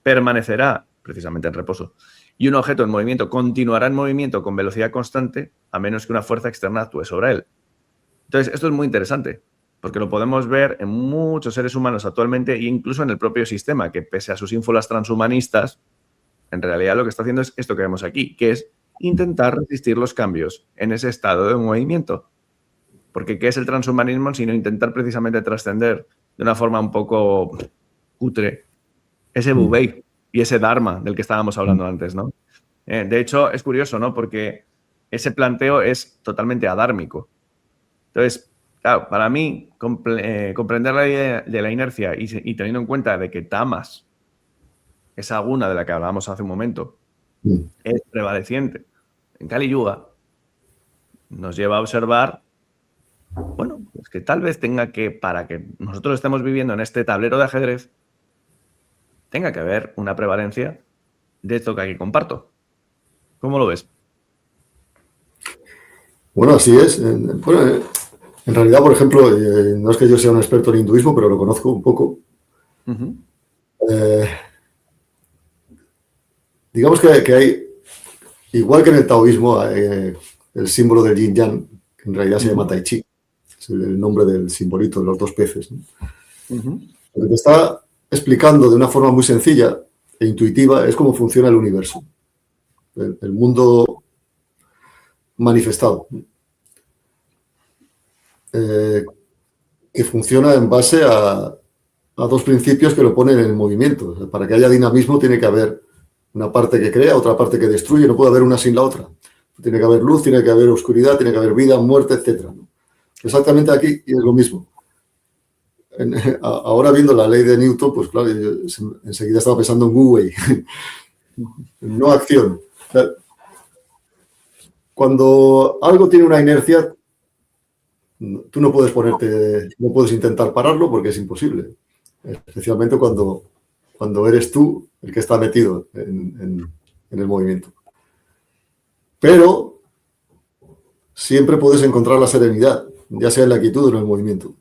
permanecerá precisamente en reposo y un objeto en movimiento continuará en movimiento con velocidad constante a menos que una fuerza externa actúe sobre él. Entonces, esto es muy interesante porque lo podemos ver en muchos seres humanos actualmente e incluso en el propio sistema, que pese a sus ínfulas transhumanistas, en realidad lo que está haciendo es esto que vemos aquí, que es intentar resistir los cambios en ese estado de movimiento. Porque ¿qué es el transhumanismo? Sino intentar precisamente trascender de una forma un poco cutre ese Wu-Wei y ese Dharma del que estábamos hablando antes, ¿no? De hecho, es curioso, ¿no? Porque ese planteo es totalmente adármico. Entonces, claro, para mí, comprender la idea de la inercia y teniendo en cuenta de que tamas, esa guna de la que hablábamos hace un momento, es prevaleciente en Kali Yuga, nos lleva a observar, bueno, pues que tal vez tenga que, para que nosotros estemos viviendo en este tablero de ajedrez, tenga que haber una prevalencia de esto que aquí comparto. ¿Cómo lo ves?
Bueno, así es. Bueno, en realidad, por ejemplo, no es que yo sea un experto en hinduismo, pero lo conozco un poco. Digamos que hay, igual que en el taoísmo, el símbolo del yin yang, que en realidad se llama tai chi, es el nombre del simbolito de los dos peces, ¿no? Lo que te está explicando de una forma muy sencilla e intuitiva es cómo funciona el universo, el mundo manifestado, que funciona en base a dos principios que lo ponen en movimiento. O sea, para que haya dinamismo tiene que haber una parte que crea, otra parte que destruye, no puede haber una sin la otra. Tiene que haber luz, tiene que haber oscuridad, tiene que haber vida, muerte, etc. Exactamente aquí y es lo mismo. Ahora viendo la ley de Newton, pues claro, yo enseguida estaba pensando en Wu-Wei. No acción. O sea, cuando algo tiene una inercia, tú no puedes no puedes intentar pararlo porque es imposible. Especialmente cuando eres tú el que está metido en el movimiento. Pero siempre puedes encontrar la serenidad, ya sea en la quietud o en el movimiento.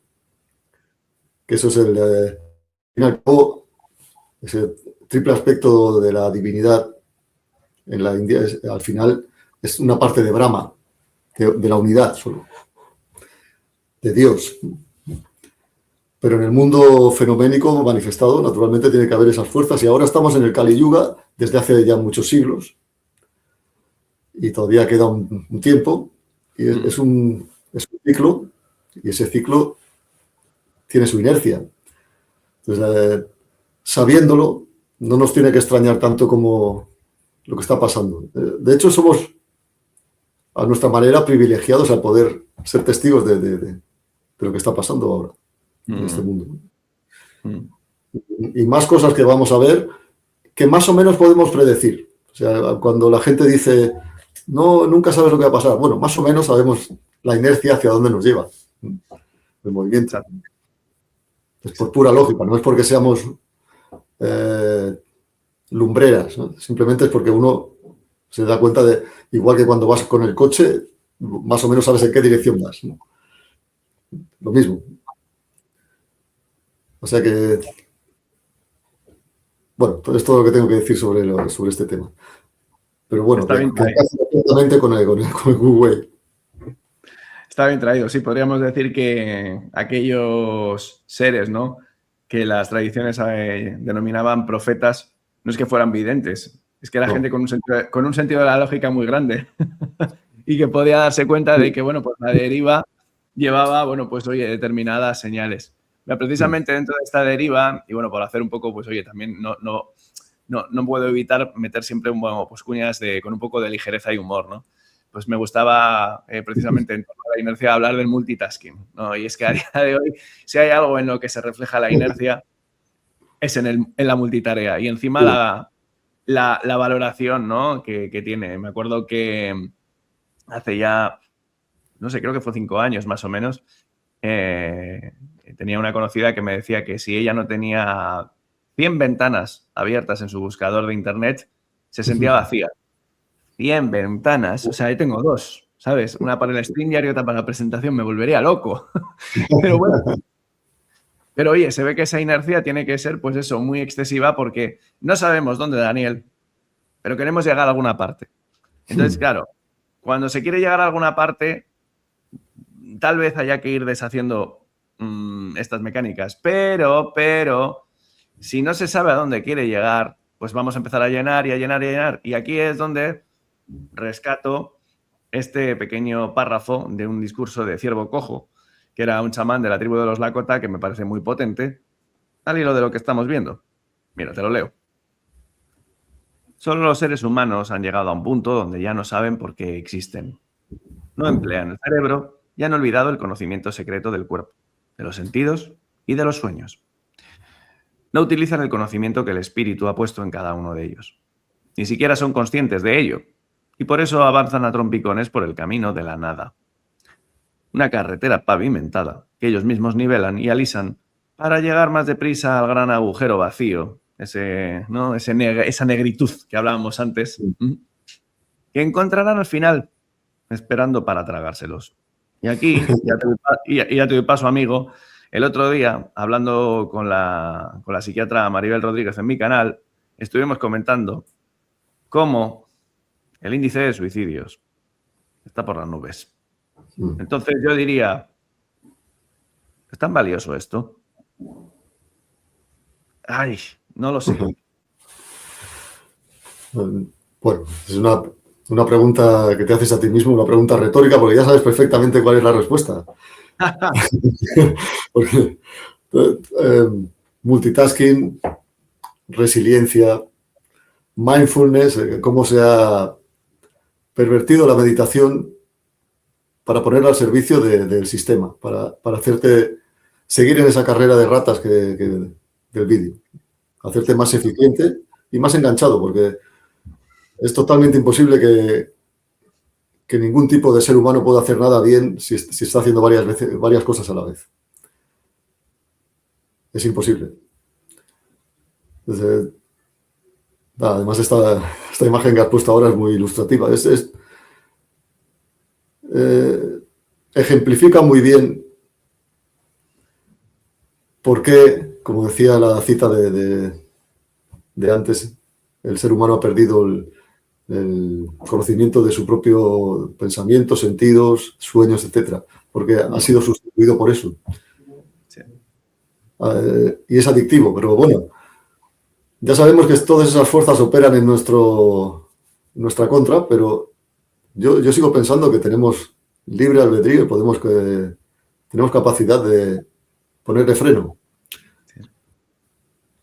Que eso es ese triple aspecto de la divinidad en la India, al final es una parte de Brahma, de la unidad solo, de Dios. Pero en el mundo fenoménico manifestado, naturalmente tiene que haber esas fuerzas. Y ahora estamos en el Kali Yuga desde hace ya muchos siglos. Y todavía queda un tiempo. Y es un ciclo. Y ese ciclo tiene su inercia. Entonces, sabiéndolo, no nos tiene que extrañar tanto como lo que está pasando. De hecho, somos, a nuestra manera, privilegiados al poder ser testigos de lo que está pasando ahora en este mundo. Y más cosas que vamos a ver que más o menos podemos predecir. O sea, cuando la gente dice, no, nunca sabes lo que va a pasar. Bueno, más o menos sabemos la inercia hacia dónde nos lleva el movimiento. Es por pura lógica, no es porque seamos lumbreras, ¿no? Simplemente es porque uno se da cuenta de, igual que cuando vas con el coche, más o menos sabes en qué dirección vas, ¿no? Lo mismo. O sea que, bueno, es todo lo que tengo que decir sobre este tema. Pero bueno, que encaja perfectamente con el Wu-Wei.
Está bien traído. Sí, podríamos decir que aquellos seres, ¿no?, que las tradiciones denominaban profetas, no es que fueran videntes, es que era
No.
gente con un sentido de la lógica muy grande y que podía darse cuenta de que, bueno, pues la deriva llevaba, bueno, pues oye, determinadas señales. Precisamente dentro de esta deriva, y bueno, por hacer un poco, pues oye, también no puedo evitar meter siempre pues cuñas con un poco de ligereza y humor, ¿no? Pues me gustaba precisamente en torno a la inercia hablar del multitasking, ¿no? Y es que a día de hoy, si hay algo en lo que se refleja la inercia, es en la multitarea. Y encima la valoración, ¿no?, que tiene. Me acuerdo que hace ya, no sé, creo que fue 5 años más o menos, tenía una conocida que me decía que si ella no tenía 100 ventanas abiertas en su buscador de internet, se sentía vacía. 100 ventanas, o sea, ahí tengo 2, ¿sabes? Una para el StreamYard y otra para la presentación, me volvería loco. Pero bueno, pero oye, se ve que esa inercia tiene que ser, pues eso, muy excesiva porque no sabemos dónde, Daniel, pero queremos llegar a alguna parte. Entonces, claro, cuando se quiere llegar a alguna parte, tal vez haya que ir deshaciendo estas mecánicas, pero si no se sabe a dónde quiere llegar, pues vamos a empezar a llenar y a llenar y a llenar. Y aquí es donde rescato este pequeño párrafo de un discurso de Ciervo Cojo, que era un chamán de la tribu de los Lakota, que me parece muy potente, al hilo de lo que estamos viendo. Mira, te lo leo. Solo los seres humanos han llegado a un punto donde ya no saben por qué existen. No emplean el cerebro y han olvidado el conocimiento secreto del cuerpo, de los sentidos y de los sueños. No utilizan el conocimiento que el espíritu ha puesto en cada uno de ellos. Ni siquiera son conscientes de ello, y por eso avanzan a trompicones por el camino de la nada. Una carretera pavimentada que ellos mismos nivelan y alisan para llegar más deprisa al gran agujero vacío, esa negritud que hablábamos antes, que encontrarán al final esperando para tragárselos. Y aquí, ya te doy paso, amigo. El otro día, hablando con la psiquiatra Maribel Rodríguez en mi canal, estuvimos comentando cómo el índice de suicidios está por las nubes. Entonces yo diría, ¿es tan valioso esto? Ay, no lo sé.
Bueno, es una pregunta que te haces a ti mismo, una pregunta retórica, porque ya sabes perfectamente cuál es la respuesta. Porque, multitasking, resiliencia, mindfulness, cómo se ha pervertido la meditación para ponerla al servicio del sistema, para hacerte seguir en esa carrera de ratas del vídeo, hacerte más eficiente y más enganchado, porque es totalmente imposible que ningún tipo de ser humano pueda hacer nada bien si está haciendo varias cosas a la vez. Es imposible. Entonces, además, esta imagen que has puesto ahora es muy ilustrativa. Ejemplifica muy bien por qué, como decía la cita de antes, el ser humano ha perdido el conocimiento de su propio pensamiento, sentidos, sueños, etc. Porque ha sido sustituido por eso.
Sí.
Y es adictivo, pero bueno, ya sabemos que todas esas fuerzas operan en nuestra contra, pero yo sigo pensando que tenemos libre albedrío y tenemos capacidad de ponerle freno.
Sí.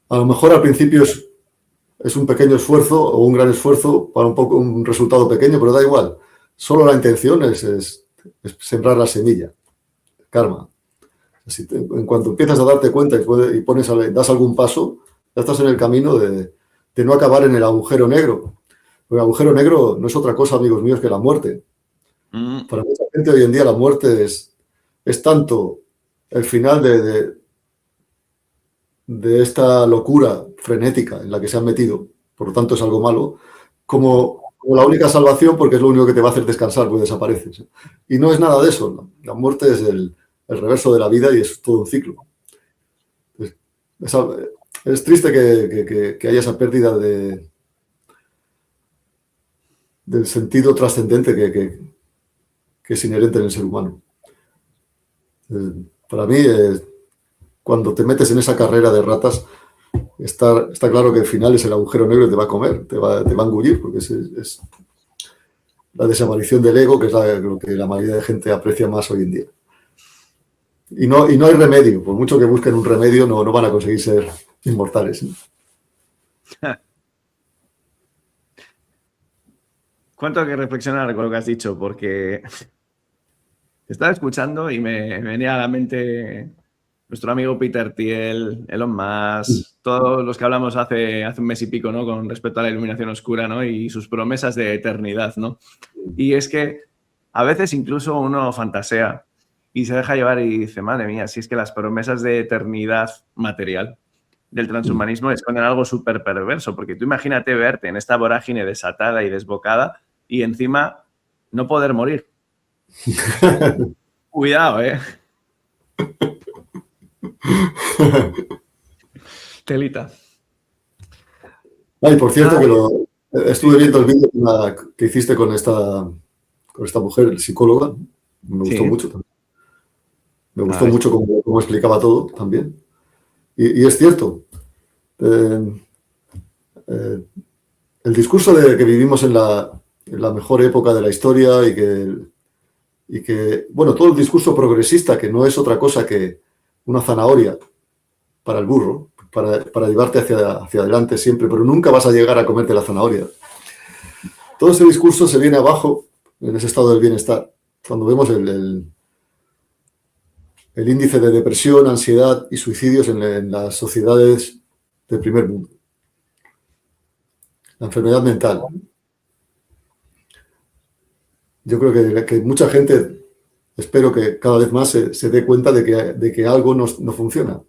A lo mejor al principio es un pequeño esfuerzo o un gran esfuerzo para un resultado pequeño, pero da igual. Solo la intención es sembrar la semilla, karma. En cuanto empiezas a darte cuenta y das algún paso, ya estás en el camino de no acabar en el agujero negro. Porque el agujero negro no es otra cosa, amigos míos, que la muerte. Para mucha gente hoy en día la muerte es tanto el final de esta locura frenética en la que se han metido, por lo tanto es algo malo, como la única salvación, porque es lo único que te va a hacer descansar, pues desapareces. Y no es nada de eso, ¿no? La muerte es el reverso de la vida y es todo un ciclo. Es triste que haya esa pérdida del sentido trascendente que es inherente en el ser humano. Para mí, cuando te metes en esa carrera de ratas, está claro que al final es el agujero negro y te va a comer, te va a engullir, porque es la desaparición del ego, que es lo que la mayoría de gente aprecia más hoy en día. Y no hay remedio, por mucho que busquen un remedio, no van a conseguir ser inmortales.
¿Cuánto hay que reflexionar con lo que has dicho? Porque te estaba escuchando y me venía a la mente nuestro amigo Peter Thiel, Elon Musk, todos los que hablamos hace un mes y pico, ¿no? Con respecto a la iluminación oscura, ¿no? Y sus promesas de eternidad, ¿no? Y es que a veces incluso uno fantasea y se deja llevar y dice, madre mía, si es que las promesas de eternidad material del transhumanismo esconden algo súper perverso, porque tú imagínate verte en esta vorágine desatada y desbocada y encima no poder morir. Cuidado, ¿eh? Telita.
Ay, por cierto, que estuve viendo el vídeo que hiciste con esta mujer, psicóloga. Me gustó mucho. Me gustó mucho cómo explicaba todo también. Y es cierto. El discurso de que vivimos en la mejor época de la historia y que, bueno, todo el discurso progresista, que no es otra cosa que una zanahoria para el burro, para llevarte hacia adelante siempre, pero nunca vas a llegar a comerte la zanahoria. Todo ese discurso se viene abajo en ese estado del bienestar. Cuando vemos el índice de depresión, ansiedad y suicidios en las sociedades del primer mundo. La enfermedad mental. Yo creo que mucha gente, espero que cada vez más se dé cuenta de que algo no funciona.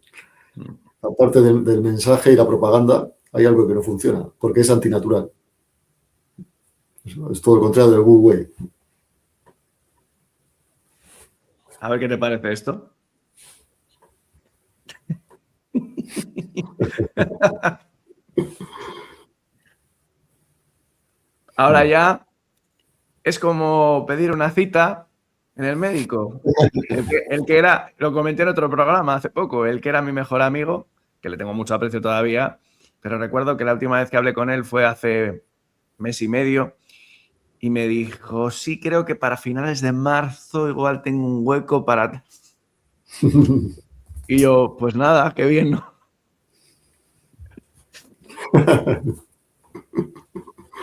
Aparte del mensaje y la propaganda, hay algo que no funciona, porque es antinatural. Es todo lo contrario del Wu Wei.
A ver qué te parece esto. Ahora ya es como pedir una cita en el médico. El que era, lo comenté en otro programa hace poco, el que era mi mejor amigo, que le tengo mucho aprecio todavía, pero recuerdo que la última vez que hablé con él fue hace mes y medio y me dijo, sí, creo que para finales de marzo igual tengo un hueco para... Y yo, pues nada, qué bien, ¿no?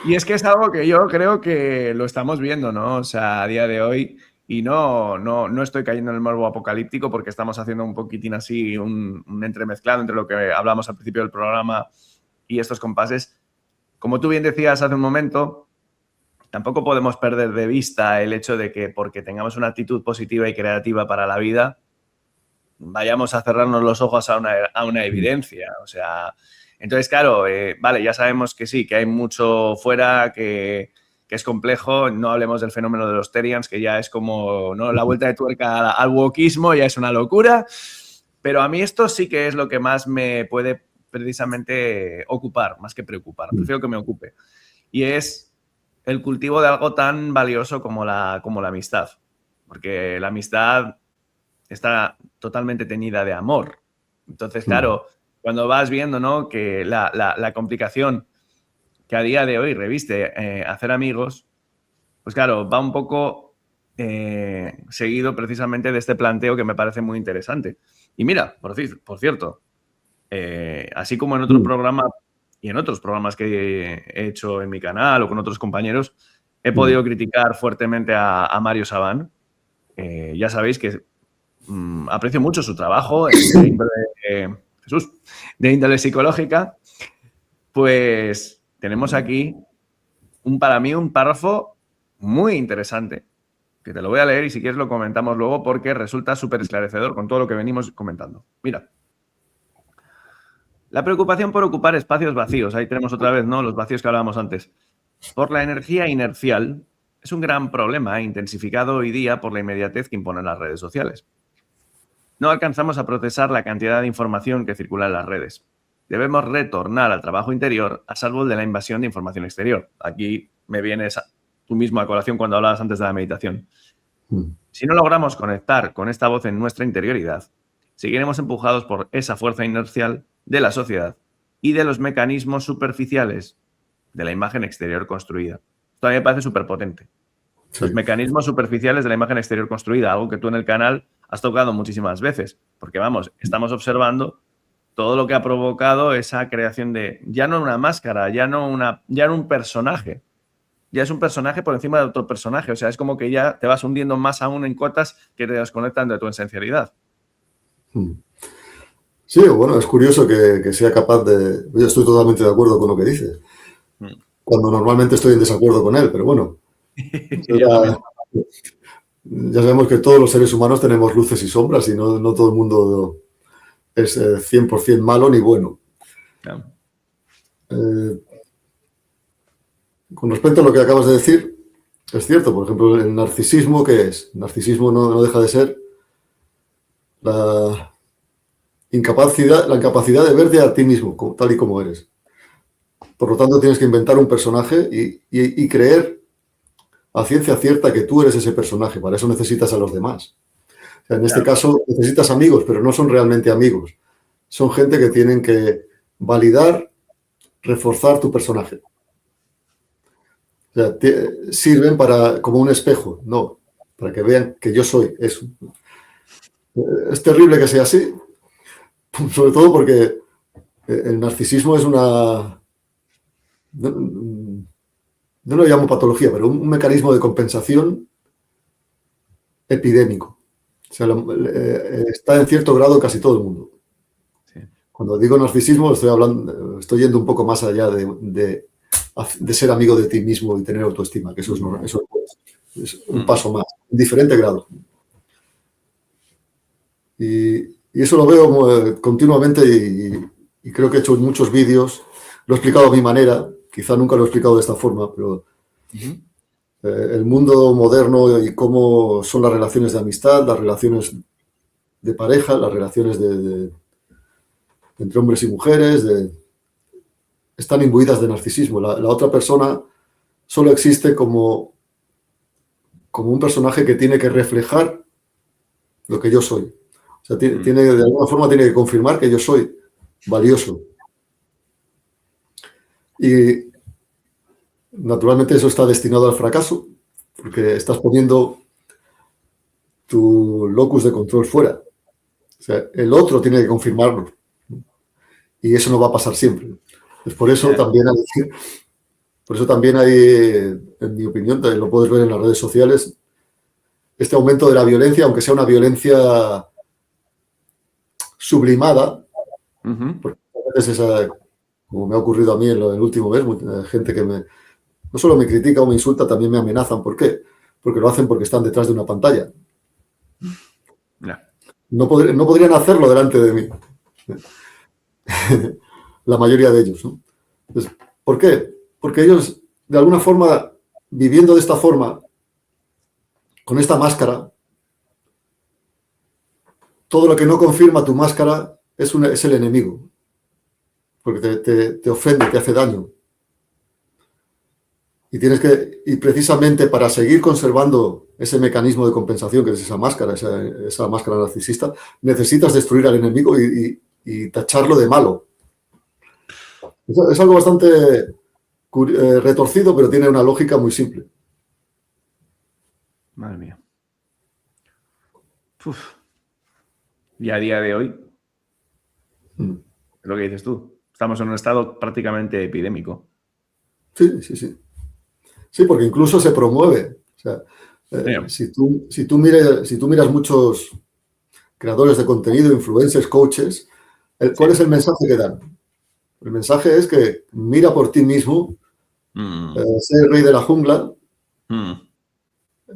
Y es que es algo que yo creo que lo estamos viendo, ¿no? O sea, a día de hoy, y no estoy cayendo en el morbo apocalíptico porque estamos haciendo un poquitín así, un entremezclado entre lo que hablamos al principio del programa y estos compases. Como tú bien decías hace un momento, tampoco podemos perder de vista el hecho de que porque tengamos una actitud positiva y creativa para la vida, vayamos a cerrarnos los ojos a una evidencia. O sea, entonces, claro, vale, ya sabemos que sí, que hay mucho fuera, que es complejo. No hablemos del fenómeno de los Terians, que ya es como, ¿no?, la vuelta de tuerca al wokismo, ya es una locura. Pero a mí esto sí que es lo que más me puede precisamente ocupar, más que preocupar. Prefiero que me ocupe. Y es el cultivo de algo tan valioso como la amistad. Porque la amistad está totalmente teñida de amor. Entonces, claro, cuando vas viendo, ¿no?, que la complicación que a día de hoy reviste hacer amigos, pues claro, va un poco seguido precisamente de este planteo que me parece muy interesante. Y mira, por cierto, así como en otro programa y en otros programas que he hecho en mi canal o con otros compañeros, he podido criticar fuertemente a Mario Sabán. Ya sabéis que aprecio mucho su trabajo de índole psicológica. Pues tenemos aquí para mí un párrafo muy interesante, que te lo voy a leer y si quieres lo comentamos luego porque resulta súper esclarecedor con todo lo que venimos comentando. Mira. La preocupación por ocupar espacios vacíos, ahí tenemos otra vez, ¿no?, los vacíos que hablábamos antes, por la energía inercial, es un gran problema intensificado hoy día por la inmediatez que imponen las redes sociales. No alcanzamos a procesar la cantidad de información que circula en las redes. Debemos retornar al trabajo interior a salvo de la invasión de información exterior. Aquí me vienes tú mismo a colación cuando hablabas antes de la meditación. Si no logramos conectar con esta voz en nuestra interioridad, seguiremos empujados por esa fuerza inercial de la sociedad y de los mecanismos superficiales de la imagen exterior construida. Esto a mí me parece súper potente.
Sí.
Los mecanismos superficiales de la imagen exterior construida, algo que tú en el canal has tocado muchísimas veces, porque vamos, estamos observando todo lo que ha provocado esa creación de, ya no una máscara, ya no un personaje, ya es un personaje por encima de otro personaje, o sea, es como que ya te vas hundiendo más aún en cotas que te desconectan de tu esencialidad.
Sí, bueno, es curioso que sea capaz de... Yo estoy totalmente de acuerdo con lo que dices, cuando normalmente estoy en desacuerdo con él, pero bueno, ya sabemos que todos los seres humanos tenemos luces y sombras y no todo el mundo es 100% malo ni bueno.
Claro.
Con respecto a lo que acabas de decir, es cierto, por ejemplo, el narcisismo, ¿qué es? El narcisismo no deja de ser la incapacidad de verte a ti mismo, tal y como eres. Por lo tanto, tienes que inventar un personaje y creer a ciencia cierta que tú eres ese personaje. Para eso necesitas a los demás. O sea, en este caso, necesitas amigos, pero no son realmente amigos. Son gente que tienen que validar, reforzar tu personaje. O sea, sirven como un espejo, no, para que vean que yo soy eso. Es terrible que sea así, sobre todo porque el narcisismo es una... No lo llamo patología, pero un mecanismo de compensación epidémico. O sea, está en cierto grado casi todo el mundo. Sí. Cuando digo narcisismo, estoy yendo un poco más allá de ser amigo de ti mismo y tener autoestima, que eso es un paso más, en diferente grado. Y eso lo veo continuamente y creo que he hecho muchos vídeos, lo he explicado a mi manera, quizá nunca lo he explicado de esta forma, pero el mundo moderno y cómo son las relaciones de amistad, las relaciones de pareja, las relaciones entre hombres y mujeres, están imbuidas de narcisismo. La otra persona solo existe como un personaje que tiene que reflejar lo que yo soy. O sea, de alguna forma tiene que confirmar que yo soy valioso. Y naturalmente eso está destinado al fracaso, porque estás poniendo tu locus de control fuera. O sea, el otro tiene que confirmarlo. Y eso no va a pasar siempre. Pues por eso también hay, en mi opinión, lo puedes ver en las redes sociales, este aumento de la violencia, aunque sea una violencia sublimada, porque a veces como me ha ocurrido a mí en el último mes, gente que no solo me critica o me insulta, también me amenazan. ¿Por qué? Porque lo hacen porque están detrás de una pantalla. No podrían hacerlo delante de mí. La mayoría de ellos, ¿no? Entonces, ¿por qué? Porque ellos, de alguna forma, viviendo de esta forma, con esta máscara, todo lo que no confirma tu máscara es el enemigo. Porque te ofende, te hace daño. Y precisamente para seguir conservando ese mecanismo de compensación, que es esa máscara narcisista, necesitas destruir al enemigo y tacharlo de malo. Es algo bastante retorcido, pero tiene una lógica muy simple.
Madre mía. Uf. Y a día de hoy, es lo que dices tú, estamos en un estado prácticamente epidémico.
Sí. Sí, porque incluso se promueve. O sea, si tú miras muchos creadores de contenido, influencers, coaches, ¿cuál es el mensaje que dan? El mensaje es que mira por ti mismo, sé el rey de la jungla,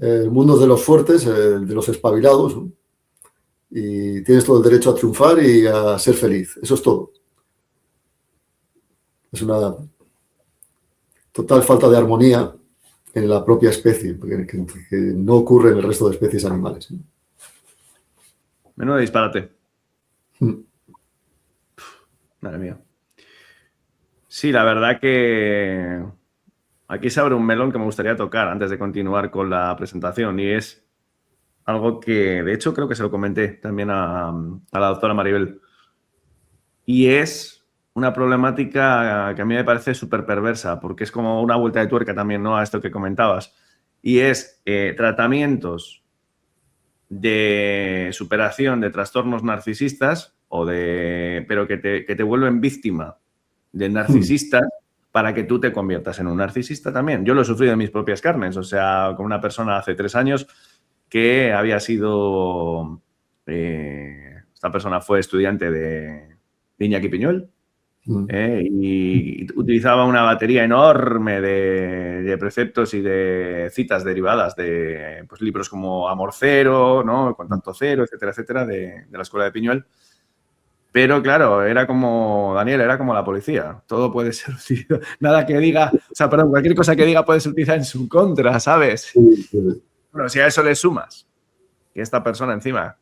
el mundo es de los fuertes, de los espabilados, ¿no? Y tienes todo el derecho a triunfar y a ser feliz. Eso es todo. Es una total falta de armonía en la propia especie, que no ocurre en el resto de especies animales.
Menudo disparate. Madre mía. Sí, la verdad que aquí se abre un melón que me gustaría tocar antes de continuar con la presentación y es algo que, de hecho, creo que se lo comenté también a la doctora Maribel. Y es una problemática que a mí me parece súper perversa, porque es como una vuelta de tuerca también, ¿no?, a esto que comentabas. Y es tratamientos de superación de trastornos narcisistas pero que te vuelven víctima de narcisistas para que tú te conviertas en un narcisista también. Yo lo he sufrido en mis propias carnes, o sea, con una persona hace 3 años que había sido... esta persona fue estudiante de Iñaki Piñuel, y utilizaba una batería enorme de preceptos y de citas derivadas de pues, libros como Amor Cero, ¿no?, Contacto Cero, etcétera, etcétera, de la escuela de Piñuel. Pero claro, era como, Daniel, era como la policía. Todo puede ser utilizado. Nada que diga, o sea, perdón, cualquier cosa que diga puede ser utilizada en su contra, ¿sabes? Bueno, si a eso le sumas que esta persona encima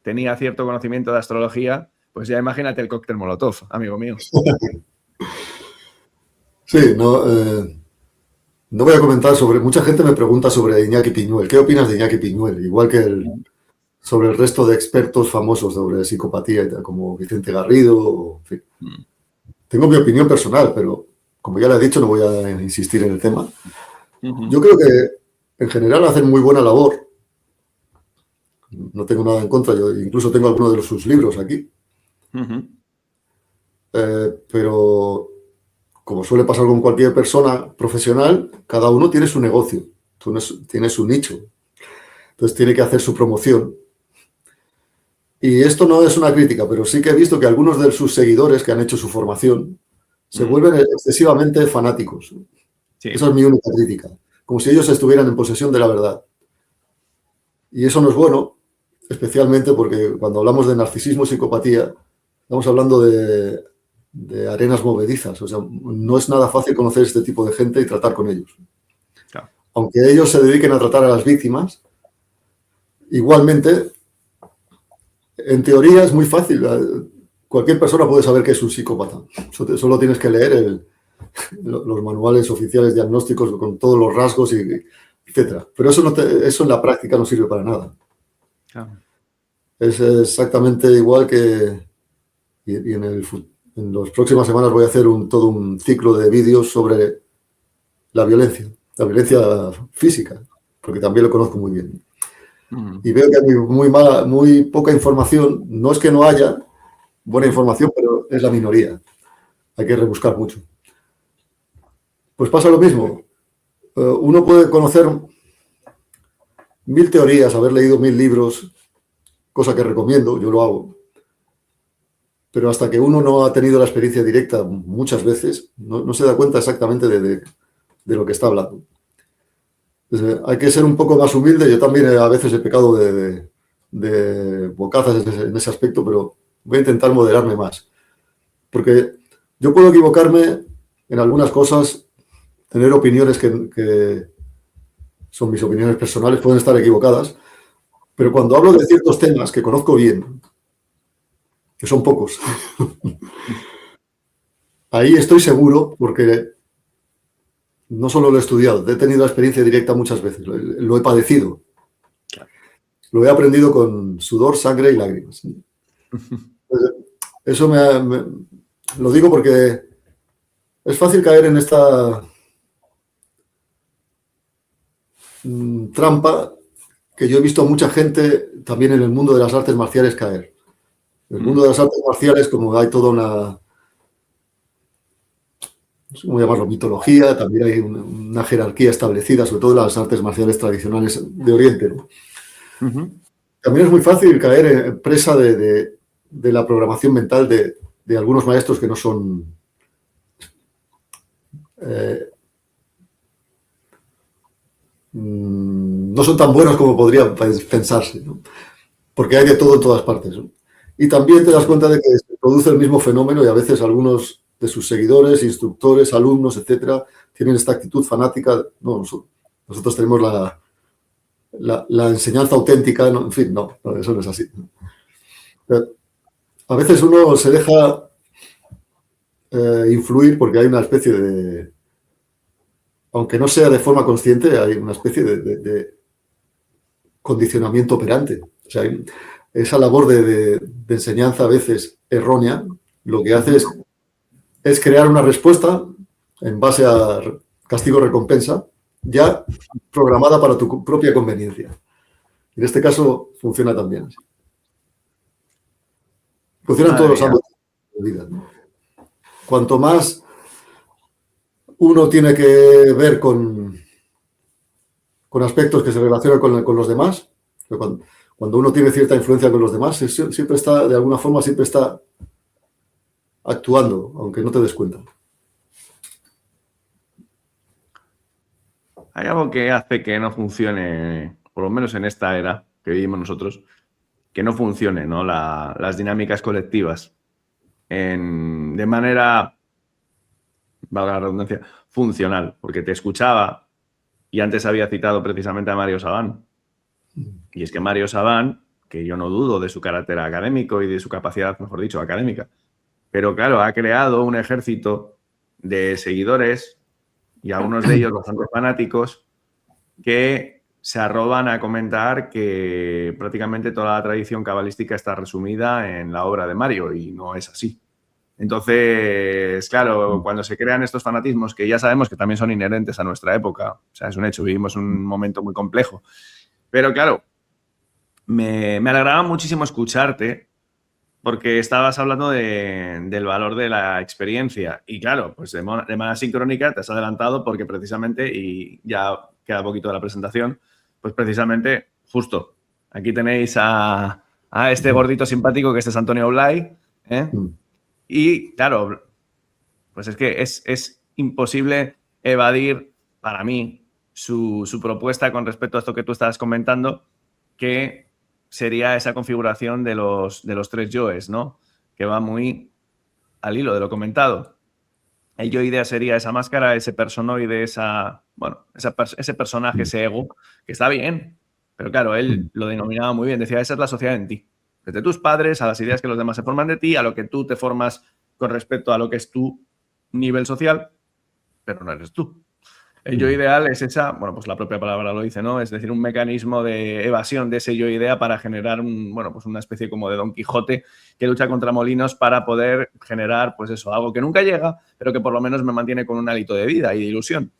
tenía cierto conocimiento de astrología, pues ya imagínate el cóctel Molotov, amigo mío.
Sí, no voy a comentar sobre... Mucha gente me pregunta sobre Iñaki Piñuel. ¿Qué opinas de Iñaki Piñuel? Igual que sobre el resto de expertos famosos sobre psicopatía, como Vicente Garrido. En fin. Tengo mi opinión personal, pero como ya le he dicho, no voy a insistir en el tema. Yo creo que en general hacen muy buena labor. No tengo nada en contra. Yo incluso tengo algunos de sus libros aquí. Pero como suele pasar con cualquier persona profesional, cada uno tiene su negocio, tiene su nicho. Entonces tiene que hacer su promoción. Y esto no es una crítica, pero sí que he visto que algunos de sus seguidores que han hecho su formación se vuelven excesivamente fanáticos. Sí. Esa es mi única crítica. Como si ellos estuvieran en posesión de la verdad. Y eso no es bueno, especialmente porque cuando hablamos de narcisismo y psicopatía, estamos hablando de arenas movedizas. O sea, no es nada fácil conocer este tipo de gente y tratar con ellos. Claro. Aunque ellos se dediquen a tratar a las víctimas, igualmente, en teoría es muy fácil. Cualquier persona puede saber que es un psicópata. Solo tienes que leer los manuales oficiales diagnósticos con todos los rasgos, etc. Pero eso en la práctica no sirve para nada. Claro. Es exactamente igual que... Y en las próximas semanas voy a hacer todo un ciclo de vídeos sobre la violencia física, porque también lo conozco muy bien. Y veo que hay muy poca información. No es que no haya buena información, pero es la minoría. Hay que rebuscar mucho. Pues pasa lo mismo. Uno puede conocer 1000 teorías, haber leído 1000 libros, cosa que recomiendo, yo lo hago. Pero hasta que uno no ha tenido la experiencia directa muchas veces, no se da cuenta exactamente de lo que está hablando. Entonces, hay que ser un poco más humilde. Yo también a veces he pecado de bocazas en ese aspecto, pero voy a intentar moderarme más. Porque yo puedo equivocarme en algunas cosas, tener opiniones que son mis opiniones personales, pueden estar equivocadas, pero cuando hablo de ciertos temas que conozco bien, que son pocos, ahí estoy seguro porque no solo lo he estudiado, he tenido la experiencia directa muchas veces, lo he padecido. Lo he aprendido con sudor, sangre y lágrimas. Eso lo digo porque es fácil caer en esta trampa que yo he visto a mucha gente también en el mundo de las artes marciales caer. En el mundo de las artes marciales, como hay toda una, no sé cómo llamarlo, mitología, también hay una jerarquía establecida, sobre todo en las artes marciales tradicionales de Oriente, ¿no? También es muy fácil caer presa de la programación mental de algunos maestros que no son no son tan buenos como podría pensarse, ¿no? Porque hay de todo en todas partes, ¿no? Y también te das cuenta de que se produce el mismo fenómeno y a veces algunos de sus seguidores, instructores, alumnos, etcétera, tienen esta actitud fanática. No, nosotros tenemos la enseñanza auténtica, ¿no? En fin, no, eso no es así. A veces uno se deja influir porque hay una especie de, aunque no sea de forma consciente, hay una especie condicionamiento operante. O sea, esa labor de enseñanza a veces errónea, lo que hace es crear una respuesta en base a castigo-recompensa, ya programada para tu propia conveniencia. En este caso funciona también. Funciona en todos los ámbitos de la vida, ¿no? Cuanto más uno tiene que ver con aspectos que se relacionan con los demás, cuando uno tiene cierta influencia con los demás, siempre está, de alguna forma, siempre está actuando, aunque no te des cuenta.
Hay algo que hace que no funcione, por lo menos en esta era que vivimos nosotros, que no funcione, ¿no? Las dinámicas colectivas de manera, valga la redundancia, funcional, porque te escuchaba y antes había citado precisamente a Mario Sabán. Y es que Mario Sabán, que yo no dudo de su carácter académico y de su capacidad, mejor dicho, académica, pero claro, ha creado un ejército de seguidores y algunos de ellos bastante fanáticos que se arroban a comentar que prácticamente toda la tradición cabalística está resumida en la obra de Mario y no es así. Entonces, claro, cuando se crean estos fanatismos que ya sabemos que también son inherentes a nuestra época, o sea, es un hecho, vivimos un momento muy complejo, pero claro, me alegraba muchísimo escucharte porque estabas hablando del valor de la experiencia y claro, pues de manera sincrónica te has adelantado porque precisamente, y ya queda poquito de la presentación, pues precisamente, justo, aquí tenéis a este gordito simpático que este es Antonio Blay, ¿eh? Y claro, pues es que es imposible evadir para mí su propuesta con respecto a esto que tú estabas comentando, que sería esa configuración de los tres yoes, ¿no? Que va muy al hilo de lo comentado. El yo idea sería esa máscara, ese personoide, ese personaje, ese ego, que está bien, pero claro, él lo denominaba muy bien, decía, esa es la sociedad en ti. Desde tus padres, a las ideas que los demás se forman de ti, a lo que tú te formas con respecto a lo que es tu nivel social, pero no eres tú. El yo ideal es esa, bueno, pues la propia palabra lo dice, ¿no? Es decir, un mecanismo de evasión de ese yo idea para generar pues una especie como de Don Quijote que lucha contra molinos para poder generar, pues eso, algo que nunca llega, pero que por lo menos me mantiene con un hálito de vida y de ilusión.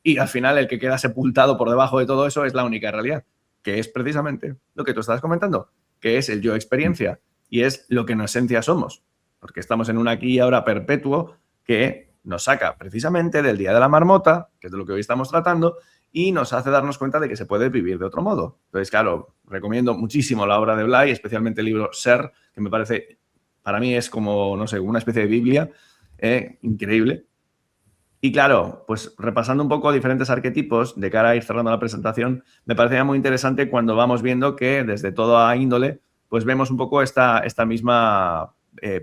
Y al final el que queda sepultado por debajo de todo eso es la única realidad, que es precisamente lo que tú estabas comentando, que es el yo experiencia y es lo que en esencia somos, porque estamos en un aquí y ahora perpetuo que nos saca precisamente del Día de la Marmota, que es de lo que hoy estamos tratando, y nos hace darnos cuenta de que se puede vivir de otro modo. Entonces, claro, recomiendo muchísimo la obra de Blay, especialmente el libro Ser, que me parece, para mí es como, no sé, una especie de Biblia, increíble. Y claro, pues repasando un poco diferentes arquetipos de cara a ir cerrando la presentación, me parecía muy interesante cuando vamos viendo que desde toda índole, pues vemos un poco esta misma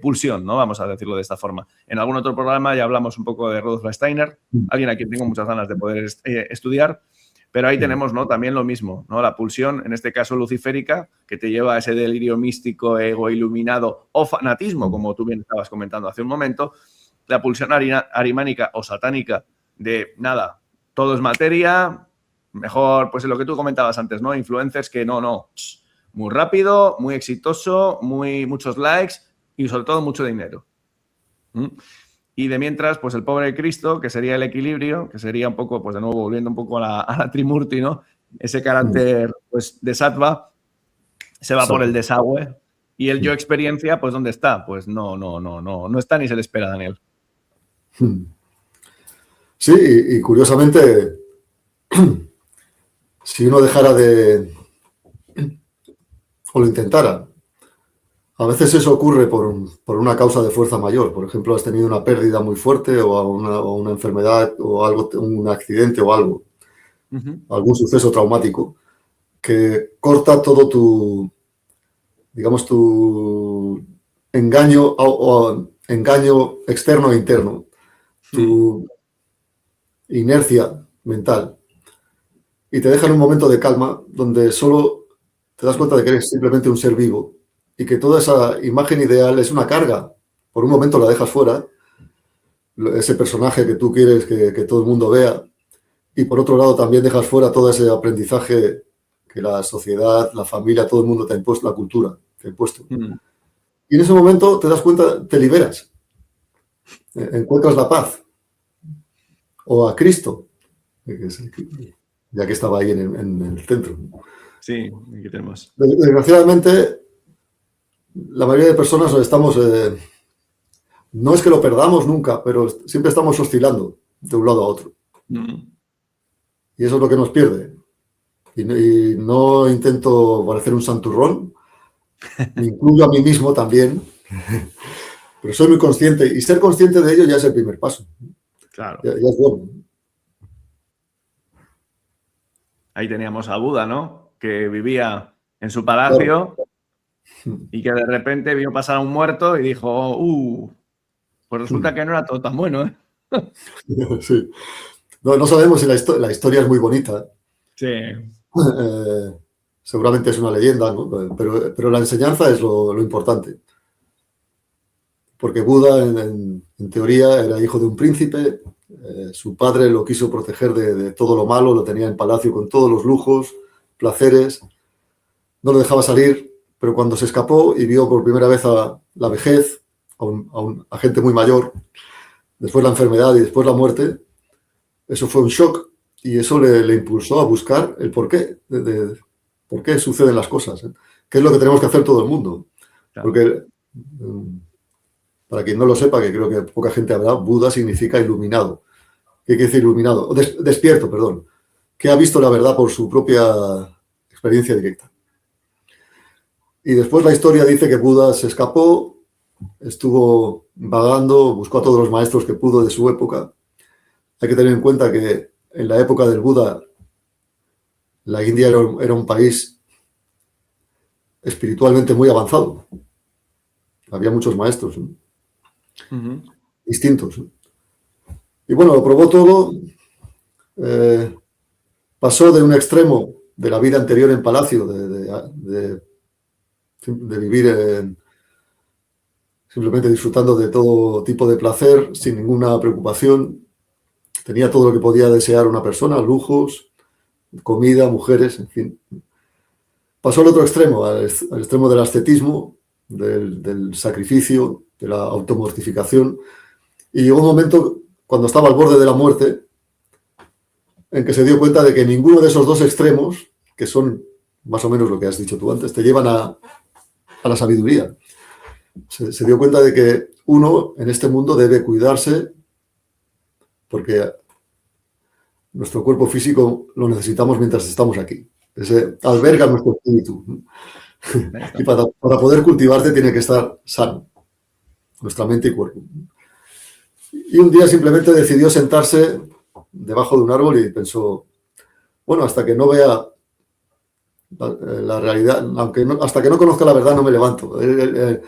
pulsión, ¿no? Vamos a decirlo de esta forma. En algún otro programa ya hablamos un poco de Rudolf Steiner, alguien a quien tengo muchas ganas de poder estudiar, pero ahí tenemos, ¿no? También lo mismo, ¿no? La pulsión, en este caso luciférica, que te lleva a ese delirio místico, ego iluminado o fanatismo, como tú bien estabas comentando hace un momento, la pulsión arimánica o satánica de nada, todo es materia, mejor, pues lo que tú comentabas antes, ¿no? Influencers que muy rápido, muy exitoso, muchos likes y sobre todo mucho dinero. Y de mientras, pues el pobre Cristo, que sería el equilibrio, que sería un poco, pues de nuevo, volviendo un poco a la Trimurti, ¿no? Ese carácter, pues, de sattva, se va por el desagüe. Y el yo experiencia, pues, ¿dónde está? Pues no está ni se le espera, Daniel.
Sí, y curiosamente, si uno dejara o lo intentara, a veces eso ocurre por una causa de fuerza mayor. Por ejemplo, has tenido una pérdida muy fuerte o una enfermedad o algo, un accidente o algo, algún suceso traumático que corta todo tu engaño o engaño externo e interno, tu inercia mental, y te deja en un momento de calma donde solo te das cuenta de que eres simplemente un ser vivo y que toda esa imagen ideal es una carga. Por un momento la dejas fuera, ese personaje que tú quieres que todo el mundo vea, y por otro lado también dejas fuera todo ese aprendizaje que la sociedad, la familia, todo el mundo te ha impuesto, la cultura te ha impuesto.
Mm.
Y en ese momento te das cuenta, te liberas, encuentras la paz, o a Cristo, ya que estaba ahí en el centro.
Sí, aquí tenemos.
Desgraciadamente, la mayoría de personas estamos, no es que lo perdamos nunca, pero siempre estamos oscilando de un lado a otro.
Mm.
Y eso es lo que nos pierde. Y no intento parecer un santurrón, me incluyo a mí mismo también, pero soy muy consciente, y ser consciente de ello ya es el primer paso.
Claro.
Ya es bueno.
Ahí teníamos a Buda, ¿no? Que vivía en su palacio, claro, y que de repente vio pasar a un muerto y dijo, pues resulta que no era todo tan bueno, ¿eh?
Sí. No sabemos si la historia es muy bonita.
Sí.
Seguramente es una leyenda, ¿no? Pero la enseñanza es lo importante. Porque Buda, en teoría, era hijo de un príncipe. Su padre lo quiso proteger de todo lo malo, lo tenía en palacio con todos los lujos, placeres. No lo dejaba salir, pero cuando se escapó y vio por primera vez a la vejez, a gente muy mayor, después la enfermedad y después la muerte, eso fue un shock y eso le impulsó a buscar el porqué, por qué suceden las cosas, ¿eh? ¿Qué es lo que tenemos que hacer todo el mundo? Claro. Porque, para quien no lo sepa, que creo que poca gente habrá, Buda significa iluminado. ¿Qué quiere decir iluminado? Despierto, perdón. Que ha visto la verdad por su propia experiencia directa. Y después la historia dice que Buda se escapó, estuvo vagando, buscó a todos los maestros que pudo de su época. Hay que tener en cuenta que en la época del Buda, la India era un país espiritualmente muy avanzado. Había muchos maestros, ¿no? Distintos. Y bueno, lo probó todo. Pasó de un extremo de la vida anterior en palacio, de vivir simplemente disfrutando de todo tipo de placer, sin ninguna preocupación. Tenía todo lo que podía desear una persona, lujos, comida, mujeres, en fin. Pasó al otro extremo, al extremo del ascetismo, del sacrificio, de la automortificación. Y llegó un momento, cuando estaba al borde de la muerte, en que se dio cuenta de que ninguno de esos dos extremos, que son más o menos lo que has dicho tú antes, te llevan a la sabiduría. Se dio cuenta de que uno en este mundo debe cuidarse porque nuestro cuerpo físico lo necesitamos mientras estamos aquí. Alberga nuestro espíritu. Y para poder cultivarte tiene que estar sano, nuestra mente y cuerpo. Y un día simplemente decidió sentarse debajo de un árbol y pensó, bueno, hasta que no vea la realidad, hasta que no conozca la verdad no me levanto. Él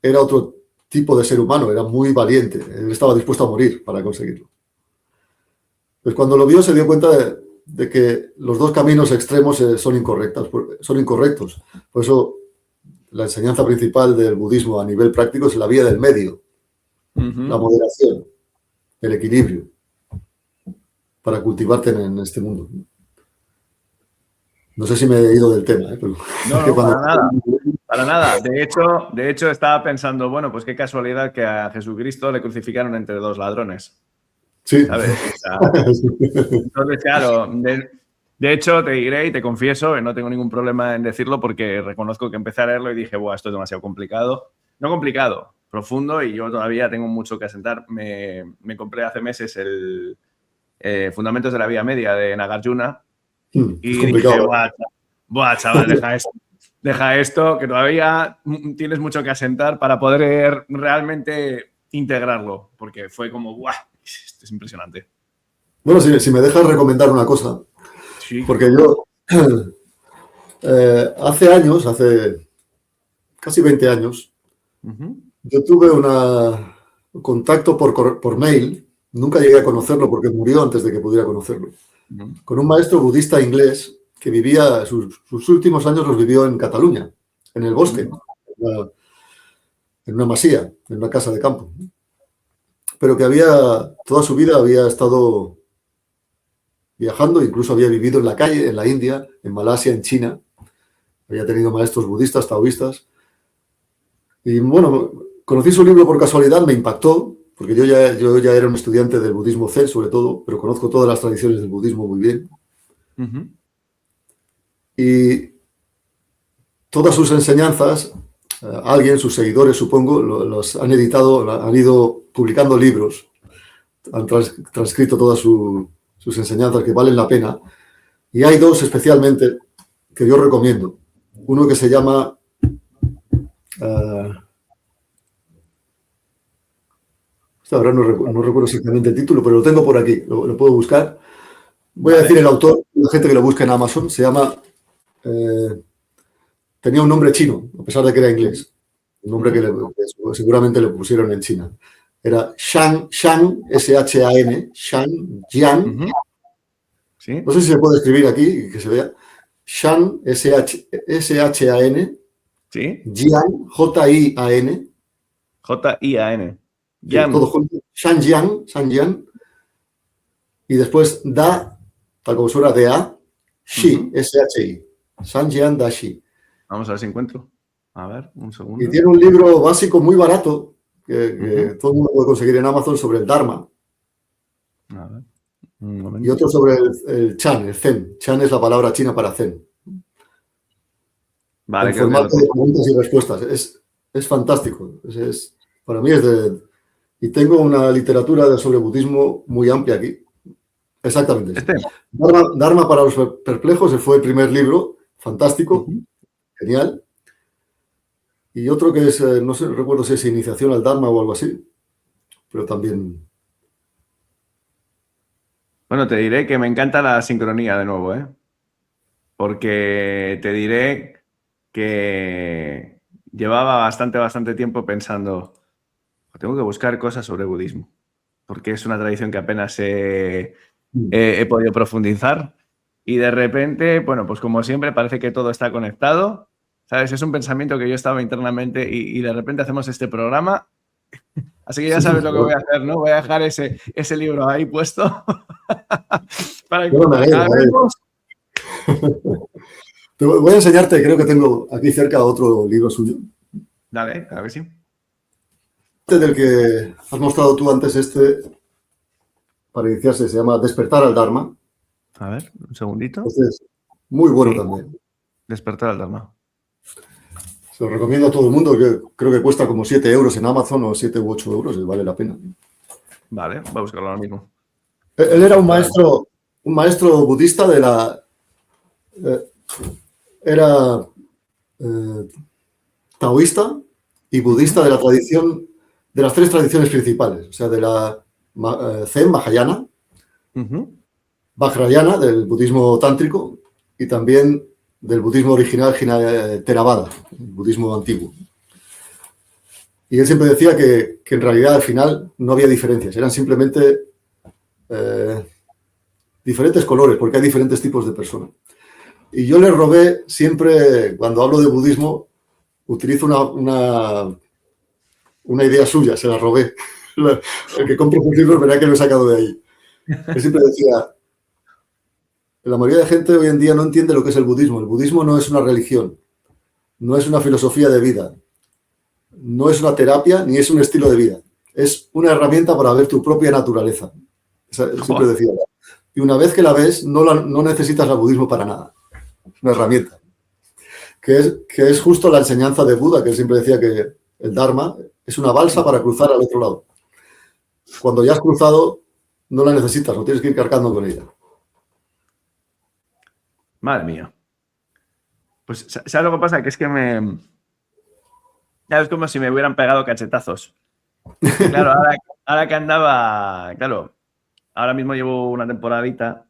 era otro tipo de ser humano, era muy valiente, él estaba dispuesto a morir para conseguirlo. Pues cuando lo vio se dio cuenta de que los dos caminos extremos son incorrectos. Por eso la enseñanza principal del budismo a nivel práctico es la vía del medio, la moderación, el equilibrio, para cultivarte en este mundo. No sé si me he ido del tema, pero
no, para nada. De hecho, estaba pensando, bueno, pues qué casualidad que a Jesucristo le crucificaron entre dos ladrones.
Sí.
¿Sabes? Entonces, claro, de hecho, te diré y te confieso, no tengo ningún problema en decirlo porque reconozco que empecé a leerlo y dije, buah, esto es demasiado complicado. No complicado, profundo, y yo todavía tengo mucho que asentar. Me compré hace meses el Fundamentos de la Vía Media de Nagarjuna y dije, buah, chaval, deja esto, que todavía tienes mucho que asentar para poder realmente integrarlo, porque fue como, buah, esto es impresionante.
Bueno, si me dejas recomendar una cosa, sí, porque yo hace casi 20 años, yo tuve un contacto por mail, nunca llegué a conocerlo porque murió antes de que pudiera conocerlo, con un maestro budista inglés que vivía, sus últimos años los vivió en Cataluña, en el bosque, en una masía, en una casa de campo, pero que toda su vida había estado viajando, incluso había vivido en la calle, en la India, en Malasia, en China. Había tenido maestros budistas, taoístas. Y bueno, conocí su libro por casualidad, me impactó, porque yo ya era un estudiante del budismo Zen, sobre todo, pero conozco todas las tradiciones del budismo muy bien.
Ujú.
Y todas sus enseñanzas, alguien, sus seguidores, supongo, los han editado, han ido publicando libros, han transcrito todas sus enseñanzas que valen la pena. Y hay dos especialmente que yo recomiendo. Uno que se llama ahora no recuerdo exactamente el título, pero lo tengo por aquí, lo puedo buscar. Voy a decir el autor, la gente que lo busca en Amazon, se llama... tenía un nombre chino, a pesar de que era inglés. Un nombre que seguramente le pusieron en China. Era Shan, S-H-A-N, Shan Jian.
Ujú. Sí.
No sé si se puede escribir aquí, que se vea. Shan, S-H-A-N.
Sí.
Jian, J-I-A-N.
J-I-A-N.
Sí, todo junto. Shan Jian. Y después Da, tal como suena, D-A, Shi, S-H-I. Shan Jian Da Shi.
Vamos a ver si encuentro. A ver, un segundo.
Y tiene un libro básico muy barato que todo el mundo puede conseguir en Amazon sobre el Dharma.
A ver, un momento.
Y otro sobre el Chan, el Zen. Chan es la palabra china para Zen.
Vale,
en formato de preguntas y respuestas. Es fantástico. Para mí es de... Y tengo una literatura sobre budismo muy amplia aquí. Exactamente.
Este.
Dharma para los perplejos fue el primer libro. Fantástico. Genial. Y otro que es, no sé, recuerdo si es Iniciación al Dharma o algo así. Pero también...
Bueno, te diré que me encanta la sincronía de nuevo, ¿eh? Porque te diré que llevaba bastante tiempo pensando, tengo que buscar cosas sobre budismo, porque es una tradición que apenas he podido profundizar y de repente, bueno, pues como siempre parece que todo está conectado, ¿sabes? Es un pensamiento que yo estaba internamente y de repente hacemos este programa. Así que ya sabes lo que voy a hacer, ¿no? Voy a dejar ese libro ahí puesto para que acabemos.
Voy a enseñarte, creo que tengo aquí cerca otro libro suyo.
Dale, a ver si.
Este del que has mostrado tú antes, para iniciarse, se llama Despertar al Dharma.
A ver, un segundito.
Este es muy bueno también.
Despertar al Dharma.
Se lo recomiendo a todo el mundo, que creo que cuesta como 7 euros en Amazon o 7 u 8 euros, y vale la pena.
Vale, voy a buscarlo ahora mismo.
Él era un maestro budista de la... era taoísta y budista de la tradición, de las 3 tradiciones principales, o sea, de la Zen, Mahayana, Vajrayana, del budismo tántrico, y también del budismo original Theravada, el budismo antiguo. Y él siempre decía que en realidad al final no había diferencias, eran simplemente diferentes colores, porque hay diferentes tipos de personas. Y yo le robé siempre, cuando hablo de budismo, utilizo una idea suya, se la robé. El que compre sus libros verá que lo he sacado de ahí. Él siempre decía, la mayoría de gente hoy en día no entiende lo que es el budismo. El budismo no es una religión, no es una filosofía de vida, no es una terapia ni es un estilo de vida. Es una herramienta para ver tu propia naturaleza. Siempre decía. Y una vez que la ves, no necesitas el budismo para nada. Es una herramienta. Que es justo la enseñanza de Buda, que él siempre decía que el Dharma es una balsa para cruzar al otro lado. Cuando ya has cruzado, no la necesitas, no tienes que ir cargando con ella.
Madre mía. Pues, ¿sabes lo que pasa? Que es que ya es como si me hubieran pegado cachetazos. Claro, ahora que andaba... Claro, ahora mismo llevo una temporadita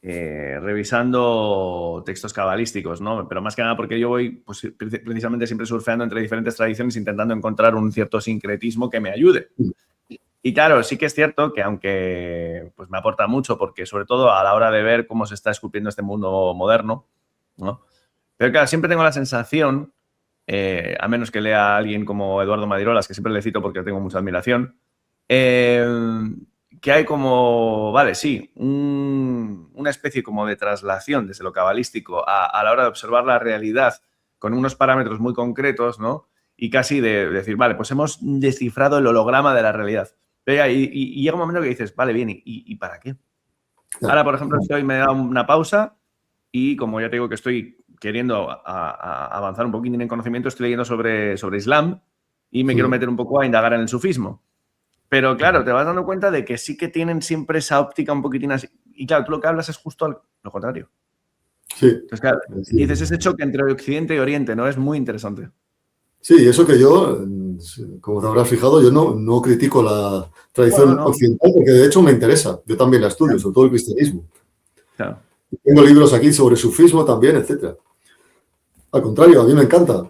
revisando textos cabalísticos, ¿no? Pero más que nada porque yo voy pues, precisamente siempre surfeando entre diferentes tradiciones intentando encontrar un cierto sincretismo que me ayude. Y claro, sí que es cierto que aunque pues, me aporta mucho porque sobre todo a la hora de ver cómo se está esculpiendo este mundo moderno, ¿no? Pero claro, siempre tengo la sensación, a menos que lea a alguien como Eduardo Madirolas, que siempre le cito porque tengo mucha admiración, que hay como, vale, sí, una especie como de traslación desde lo cabalístico a la hora de observar la realidad con unos parámetros muy concretos, ¿no? Y casi de decir, vale, pues hemos descifrado el holograma de la realidad. Y llega un momento que dices, vale, bien, ¿y para qué? Ahora, por ejemplo, me he dado una pausa y como ya te digo que estoy queriendo avanzar un poquito en conocimiento, estoy leyendo sobre Islam y me quiero meter un poco a indagar en el sufismo. Pero claro, te vas dando cuenta de que sí que tienen siempre esa óptica un poquitín así. Y claro, tú lo que hablas es justo lo contrario.
Sí.
Entonces, claro, dices ese choque entre Occidente y Oriente, ¿no? Es muy interesante.
Sí, eso que yo, como te habrás fijado, yo no critico la tradición occidental porque de hecho me interesa. Yo también la estudio, sobre todo el cristianismo.
Claro.
Tengo libros aquí sobre sufismo también, etc. Al contrario, a mí me encanta.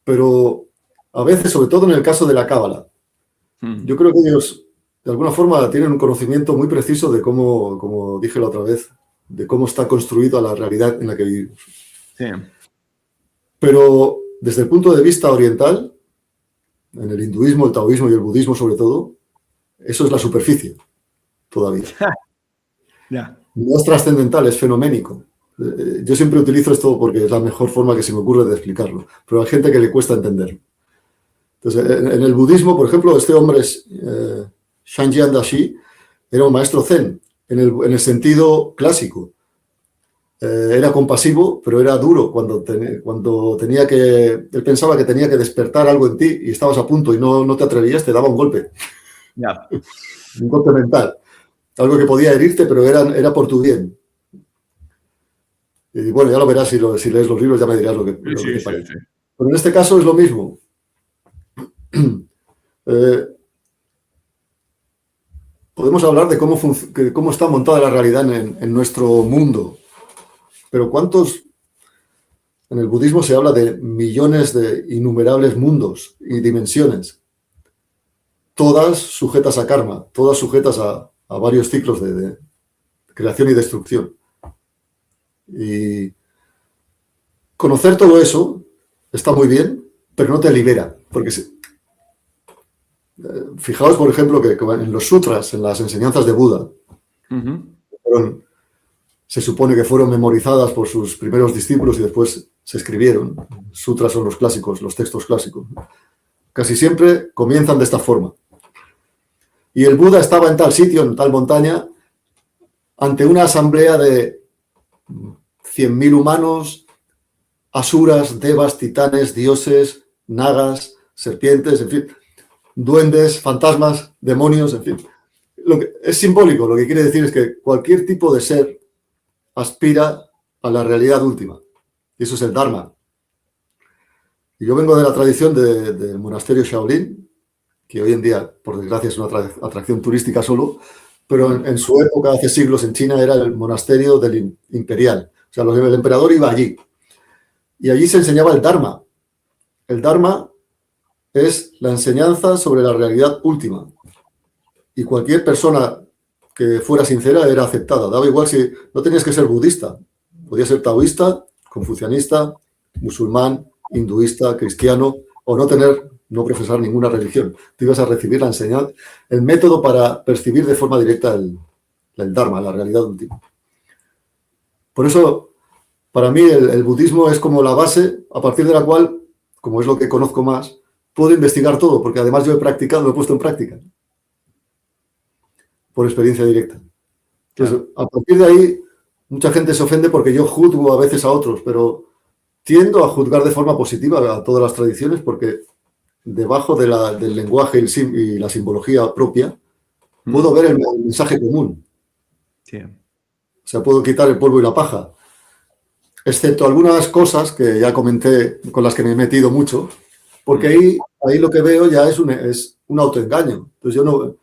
Pero a veces, sobre todo en el caso de la cábala, yo creo que ellos, de alguna forma, tienen un conocimiento muy preciso de cómo, como dije la otra vez, de cómo está construida la realidad en la que vivimos.
Sí.
Pero desde el punto de vista oriental, en el hinduismo, el taoísmo y el budismo sobre todo, eso es la superficie todavía.
Yeah.
No es trascendental, es fenoménico. Yo siempre utilizo esto porque es la mejor forma que se me ocurre de explicarlo, pero hay gente que le cuesta entenderlo. Entonces, en el budismo, por ejemplo, este hombre es Shanjian Dashi, era un maestro zen, en el sentido clásico. Era compasivo, pero era duro cuando tenía que... Él pensaba que tenía que despertar algo en ti y estabas a punto y no te atrevías, te daba un golpe.
Yeah.
Un golpe mental. Algo que podía herirte, pero era por tu bien. Y bueno, ya lo verás si lees los libros, ya me dirás lo que te parece. Sí. Pero en este caso es lo mismo. Podemos hablar de cómo está montada la realidad en nuestro mundo. Pero ¿cuántos? En el budismo se habla de millones de innumerables mundos y dimensiones, todas sujetas a karma, todas sujetas a varios ciclos de creación y destrucción. Y conocer todo eso está muy bien, pero no te libera. Porque fijaos, por ejemplo, que en los sutras, en las enseñanzas de Buda, se supone que fueron memorizadas por sus primeros discípulos y después se escribieron. Sutras son los clásicos, los textos clásicos. Casi siempre comienzan de esta forma. Y el Buda estaba en tal sitio, en tal montaña, ante una asamblea de 100.000 humanos, asuras, devas, titanes, dioses, nagas, serpientes, en fin, duendes, fantasmas, demonios, en fin. Es simbólico, lo que quiere decir es que cualquier tipo de ser aspira a la realidad última. Y eso es el Dharma. Y yo vengo de la tradición del monasterio Shaolin, que hoy en día, por desgracia, es una atracción turística solo, pero en su época, hace siglos, en China, era el monasterio del imperial. O sea, el emperador iba allí. Y allí se enseñaba el Dharma. El Dharma es la enseñanza sobre la realidad última. Y cualquier persona que fuera sincera era aceptada. Daba igual si no tenías que ser budista. Podías ser taoísta, confucianista, musulmán, hinduista, cristiano, o no profesar ninguna religión. Tú ibas a recibir la enseñanza, el método para percibir de forma directa el Dharma, la realidad última. Por eso, para mí, el budismo es como la base a partir de la cual, como es lo que conozco más, puedo investigar todo, porque además yo he practicado, lo he puesto en práctica. Por experiencia directa. Entonces, a partir de ahí, mucha gente se ofende porque yo juzgo a veces a otros, pero tiendo a juzgar de forma positiva a todas las tradiciones porque debajo del lenguaje y la simbología propia puedo ver el mensaje común.
Sí.
O sea, puedo quitar el polvo y la paja. Excepto algunas cosas que ya comenté, con las que me he metido mucho, porque ahí lo que veo ya es un autoengaño. Entonces yo no...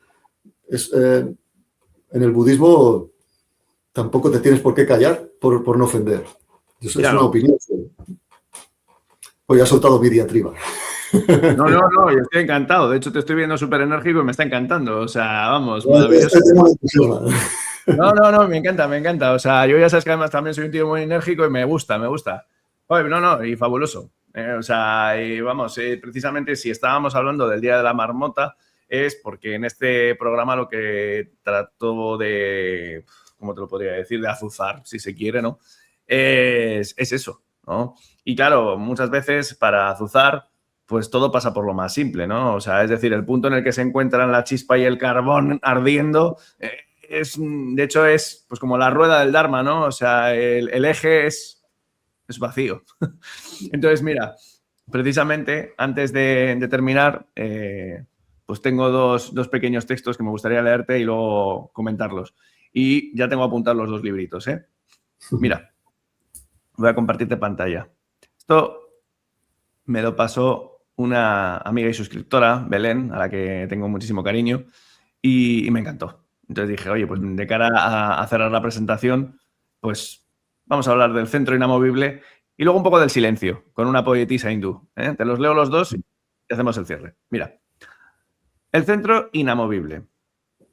en el budismo tampoco te tienes por qué callar por no ofender. Eso es una opinión. Hoy ha soltado mi diatriba.
No, yo estoy encantado. De hecho, te estoy viendo súper enérgico y me está encantando. O sea, vamos, maravilloso. No, me encanta. O sea, yo ya sabes que además también soy un tío muy enérgico y me gusta. Oye, y fabuloso. O sea, y vamos, precisamente si estábamos hablando del Día de la Marmota, es porque en este programa lo que trato de, ¿cómo te lo podría decir? De azuzar, si se quiere, ¿no? Es eso, ¿no? Y claro, muchas veces para azuzar, pues todo pasa por lo más simple, ¿no? O sea, es decir, el punto en el que se encuentran la chispa y el carbón ardiendo de hecho, es pues como la rueda del Dharma, ¿no? O sea, el eje es vacío. Entonces, mira, precisamente antes de terminar, pues tengo dos pequeños textos que me gustaría leerte y luego comentarlos. Y ya tengo apuntados los 2 libritos, ¿eh? Mira, voy a compartirte pantalla. Esto me lo pasó una amiga y suscriptora, Belén, a la que tengo muchísimo cariño, y me encantó. Entonces dije, oye, pues de cara a cerrar la presentación, pues vamos a hablar del centro inamovible y luego un poco del silencio, con una poetisa hindú. ¿Eh? Te los leo los dos y hacemos el cierre. Mira, el centro inamovible.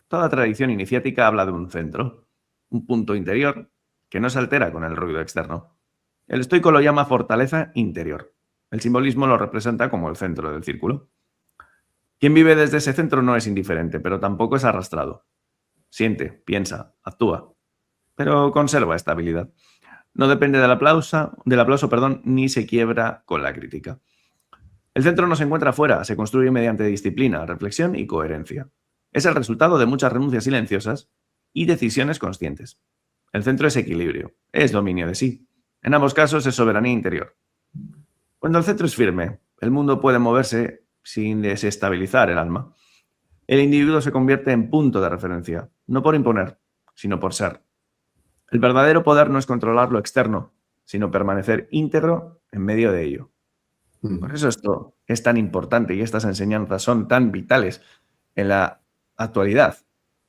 Toda tradición iniciática habla de un centro, un punto interior que no se altera con el ruido externo. El estoico lo llama fortaleza interior. El simbolismo lo representa como el centro del círculo. Quien vive desde ese centro no es indiferente, pero tampoco es arrastrado. Siente, piensa, actúa, pero conserva estabilidad. No depende del aplauso, ni se quiebra con la crítica. El centro no se encuentra fuera, se construye mediante disciplina, reflexión y coherencia. Es el resultado de muchas renuncias silenciosas y decisiones conscientes. El centro es equilibrio, es dominio de sí. En ambos casos es soberanía interior. Cuando el centro es firme, el mundo puede moverse sin desestabilizar el alma. El individuo se convierte en punto de referencia, no por imponer, sino por ser. El verdadero poder no es controlar lo externo, sino permanecer íntegro en medio de ello. Por eso esto es tan importante y estas enseñanzas son tan vitales en la actualidad.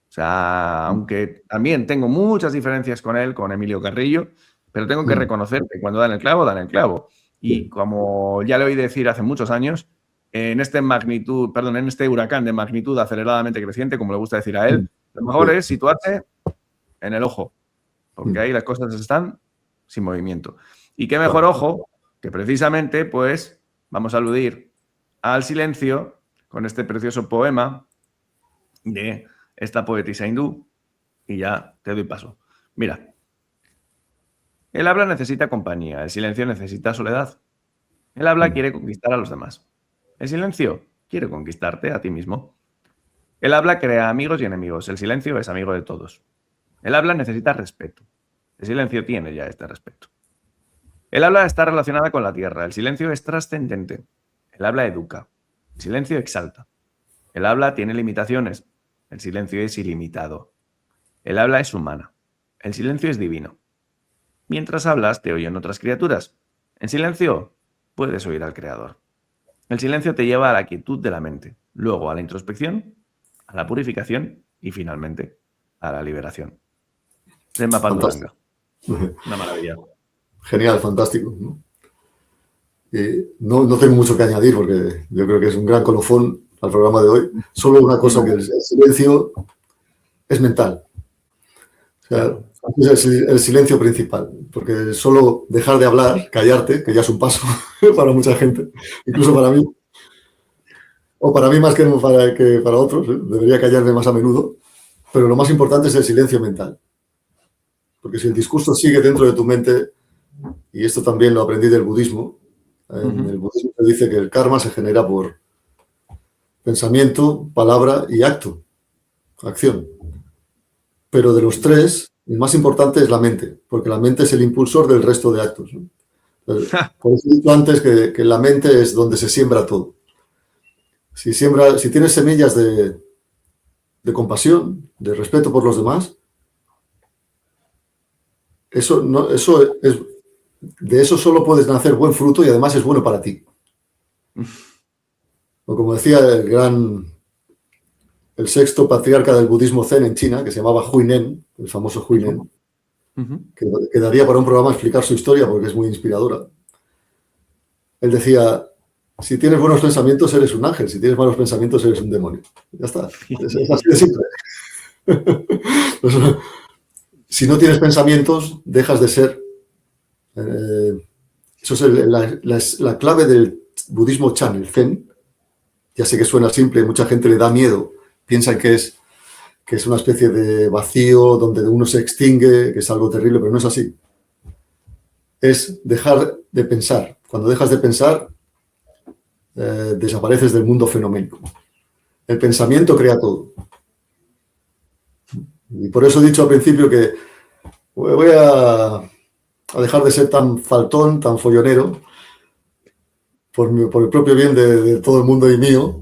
O sea, aunque también tengo muchas diferencias con él, con Emilio Carrillo, pero tengo que reconocer que cuando dan el clavo, dan el clavo. Y como ya le oí decir hace muchos años, en este huracán de magnitud aceleradamente creciente, como le gusta decir a él, lo mejor es situarse en el ojo, porque ahí las cosas están sin movimiento. Y qué mejor ojo que precisamente, pues, vamos a aludir al silencio con este precioso poema de esta poetisa hindú y ya te doy paso. Mira, el habla necesita compañía, el silencio necesita soledad. El habla quiere conquistar a los demás. El silencio quiere conquistarte a ti mismo. El habla crea amigos y enemigos. El silencio es amigo de todos. El habla necesita respeto. El silencio tiene ya este respeto. El habla está relacionada con la tierra. El silencio es trascendente. El habla educa. El silencio exalta. El habla tiene limitaciones. El silencio es ilimitado. El habla es humana. El silencio es divino. Mientras hablas, te oyen otras criaturas. En silencio, puedes oír al Creador. El silencio te lleva a la quietud de la mente, luego a la introspección, a la purificación y finalmente a la liberación. Denma Panduranga. Una maravilla.
Genial, fantástico, ¿no? No tengo mucho que añadir porque yo creo que es un gran colofón al programa de hoy. Solo una cosa, que el silencio es mental. O sea, es el silencio principal, porque solo dejar de hablar, callarte, que ya es un paso para mucha gente, incluso para mí, o para mí más que para otros, debería callarme más a menudo, pero lo más importante es el silencio mental. Porque si el discurso sigue dentro de tu mente, y esto también lo aprendí del budismo, en el budismo se dice que el karma se genera por pensamiento, palabra y acto, acción. Pero de los tres, el más importante es la mente, porque la mente es el impulsor del resto de actos, ¿no? Por eso he dicho antes que la mente es donde se siembra todo. Si tienes semillas de compasión, de respeto por los demás, de eso solo puedes nacer buen fruto y además es bueno para ti. O como decía el sexto patriarca del budismo zen en China, que se llamaba Huinen, el famoso Huinen, que daría para un programa explicar su historia porque es muy inspiradora. Él decía, si tienes buenos pensamientos eres un ángel, si tienes malos pensamientos eres un demonio. Ya está, es así de simple. Si no tienes pensamientos, dejas de ser. Eso es la clave del budismo Chan, el Zen, Ya sé que suena simple, mucha gente le da miedo, piensan que es una especie de vacío donde uno se extingue, que es algo terrible, pero no es así. Es dejar de pensar. Cuando dejas de pensar, desapareces del mundo fenoménico. El pensamiento crea todo. Y por eso he dicho al principio que voy a dejar de ser tan faltón, tan follonero, por el propio bien de todo el mundo y mío.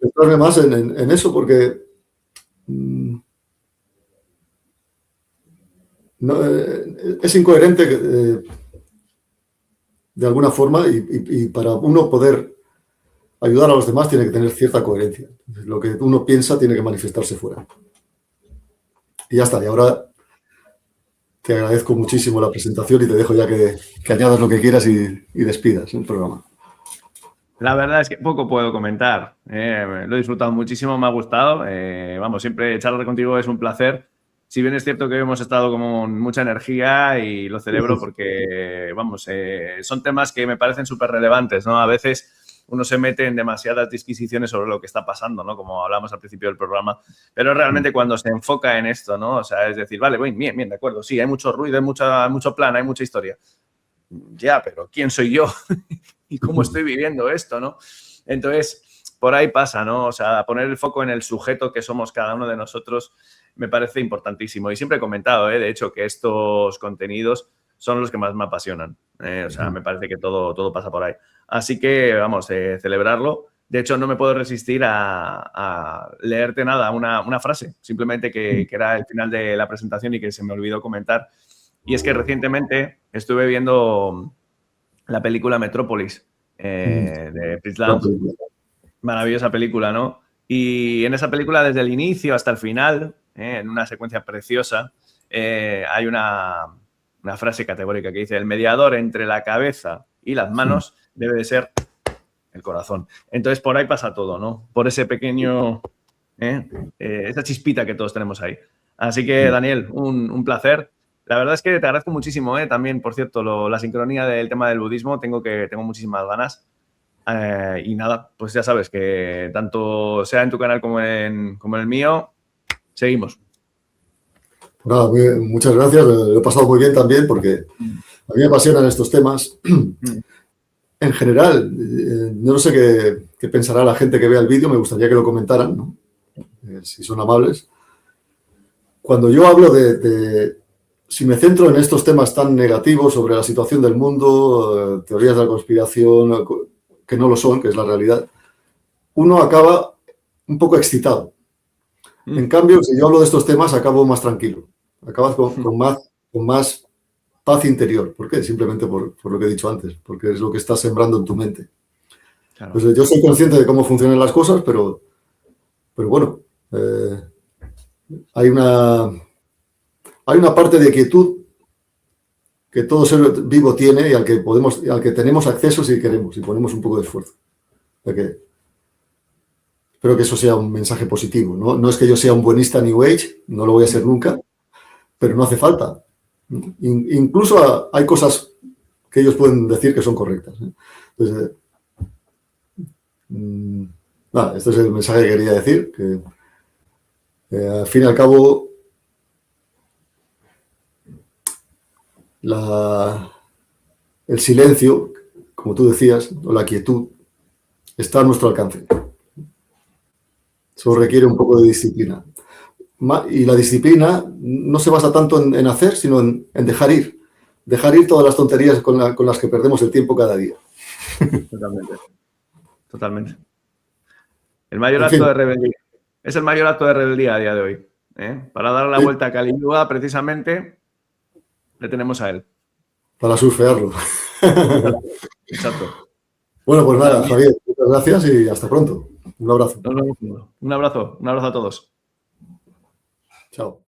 Centrarme más en eso, porque no, es incoherente de alguna forma y para uno poder ayudar a los demás tiene que tener cierta coherencia. Lo que uno piensa tiene que manifestarse fuera. Y ya está. Y ahora te agradezco muchísimo la presentación y te dejo ya que añadas lo que quieras y despidas el programa.
La verdad es que poco puedo comentar. Lo he disfrutado muchísimo, me ha gustado. Vamos, siempre charlar contigo es un placer. Si bien es cierto que hemos estado con mucha energía y lo celebro porque, vamos, son temas que me parecen súper relevantes, ¿no? A veces uno se mete en demasiadas disquisiciones sobre lo que está pasando, ¿no? Como hablamos al principio del programa. Pero realmente cuando se enfoca en esto, ¿no? O sea, es decir, vale, bien, de acuerdo, sí, hay mucho ruido, hay mucho plan, hay mucha historia. Ya, pero ¿quién soy yo? ¿Y cómo estoy viviendo esto, no? Entonces, por ahí pasa, ¿no? O sea, poner el foco en el sujeto que somos cada uno de nosotros me parece importantísimo. Y siempre he comentado, de hecho, que estos contenidos son los que más me apasionan. O sea, me parece que todo pasa por ahí. Así que, vamos, celebrarlo. De hecho, no me puedo resistir a leerte nada, una frase, simplemente que era el final de la presentación y que se me olvidó comentar. Y es que recientemente estuve viendo la película Metrópolis de Fritz Lang. Maravillosa película, ¿no? Y en esa película, desde el inicio hasta el final, en una secuencia preciosa, hay una frase categórica que dice: el mediador entre la cabeza y las manos debe de ser el corazón. Entonces, por ahí pasa todo, ¿no? Por ese pequeño, esa chispita que todos tenemos ahí. Así que, Daniel, un placer. La verdad es que te agradezco muchísimo, también, por cierto, la sincronía del tema del budismo, tengo muchísimas ganas. Y nada, pues ya sabes que tanto sea en tu canal como en el mío, seguimos.
Nada, muchas gracias, lo he pasado muy bien también porque a mí me apasionan estos temas. En general, no sé qué pensará la gente que vea el vídeo, me gustaría que lo comentaran, ¿no? Si son amables. Cuando yo hablo si me centro en estos temas tan negativos sobre la situación del mundo, teorías de la conspiración, que no lo son, que es la realidad, uno acaba un poco excitado. En cambio, si yo hablo de estos temas, acabo más tranquilo. Acabas con más paz interior. ¿Por qué? Simplemente por lo que he dicho antes, porque es lo que estás sembrando en tu mente. Claro. Pues yo soy consciente de cómo funcionan las cosas, pero bueno, hay una parte de quietud que todo ser vivo tiene y al que tenemos acceso si queremos, si ponemos un poco de esfuerzo. Espero que eso sea un mensaje positivo, ¿no? No es que yo sea un buenista New Age, no lo voy a ser nunca, pero no hace falta. Incluso hay cosas que ellos pueden decir que son correctas. Entonces, nada, este es el mensaje que quería decir, que al fin y al cabo el silencio, como tú decías, o la quietud, está a nuestro alcance. Eso requiere un poco de disciplina. Y la disciplina no se basa tanto en hacer, sino en dejar ir. Dejar ir todas las tonterías con las que perdemos el tiempo cada día.
Totalmente. El mayor acto de rebeldía. Es el mayor acto de rebeldía a día de hoy. Para dar la vuelta a Kali Yuga, precisamente, le tenemos a él.
Para surfearlo.
Exacto.
Bueno, pues nada, Javier, muchas gracias y hasta pronto. Un abrazo.
Un abrazo a todos.
Chao.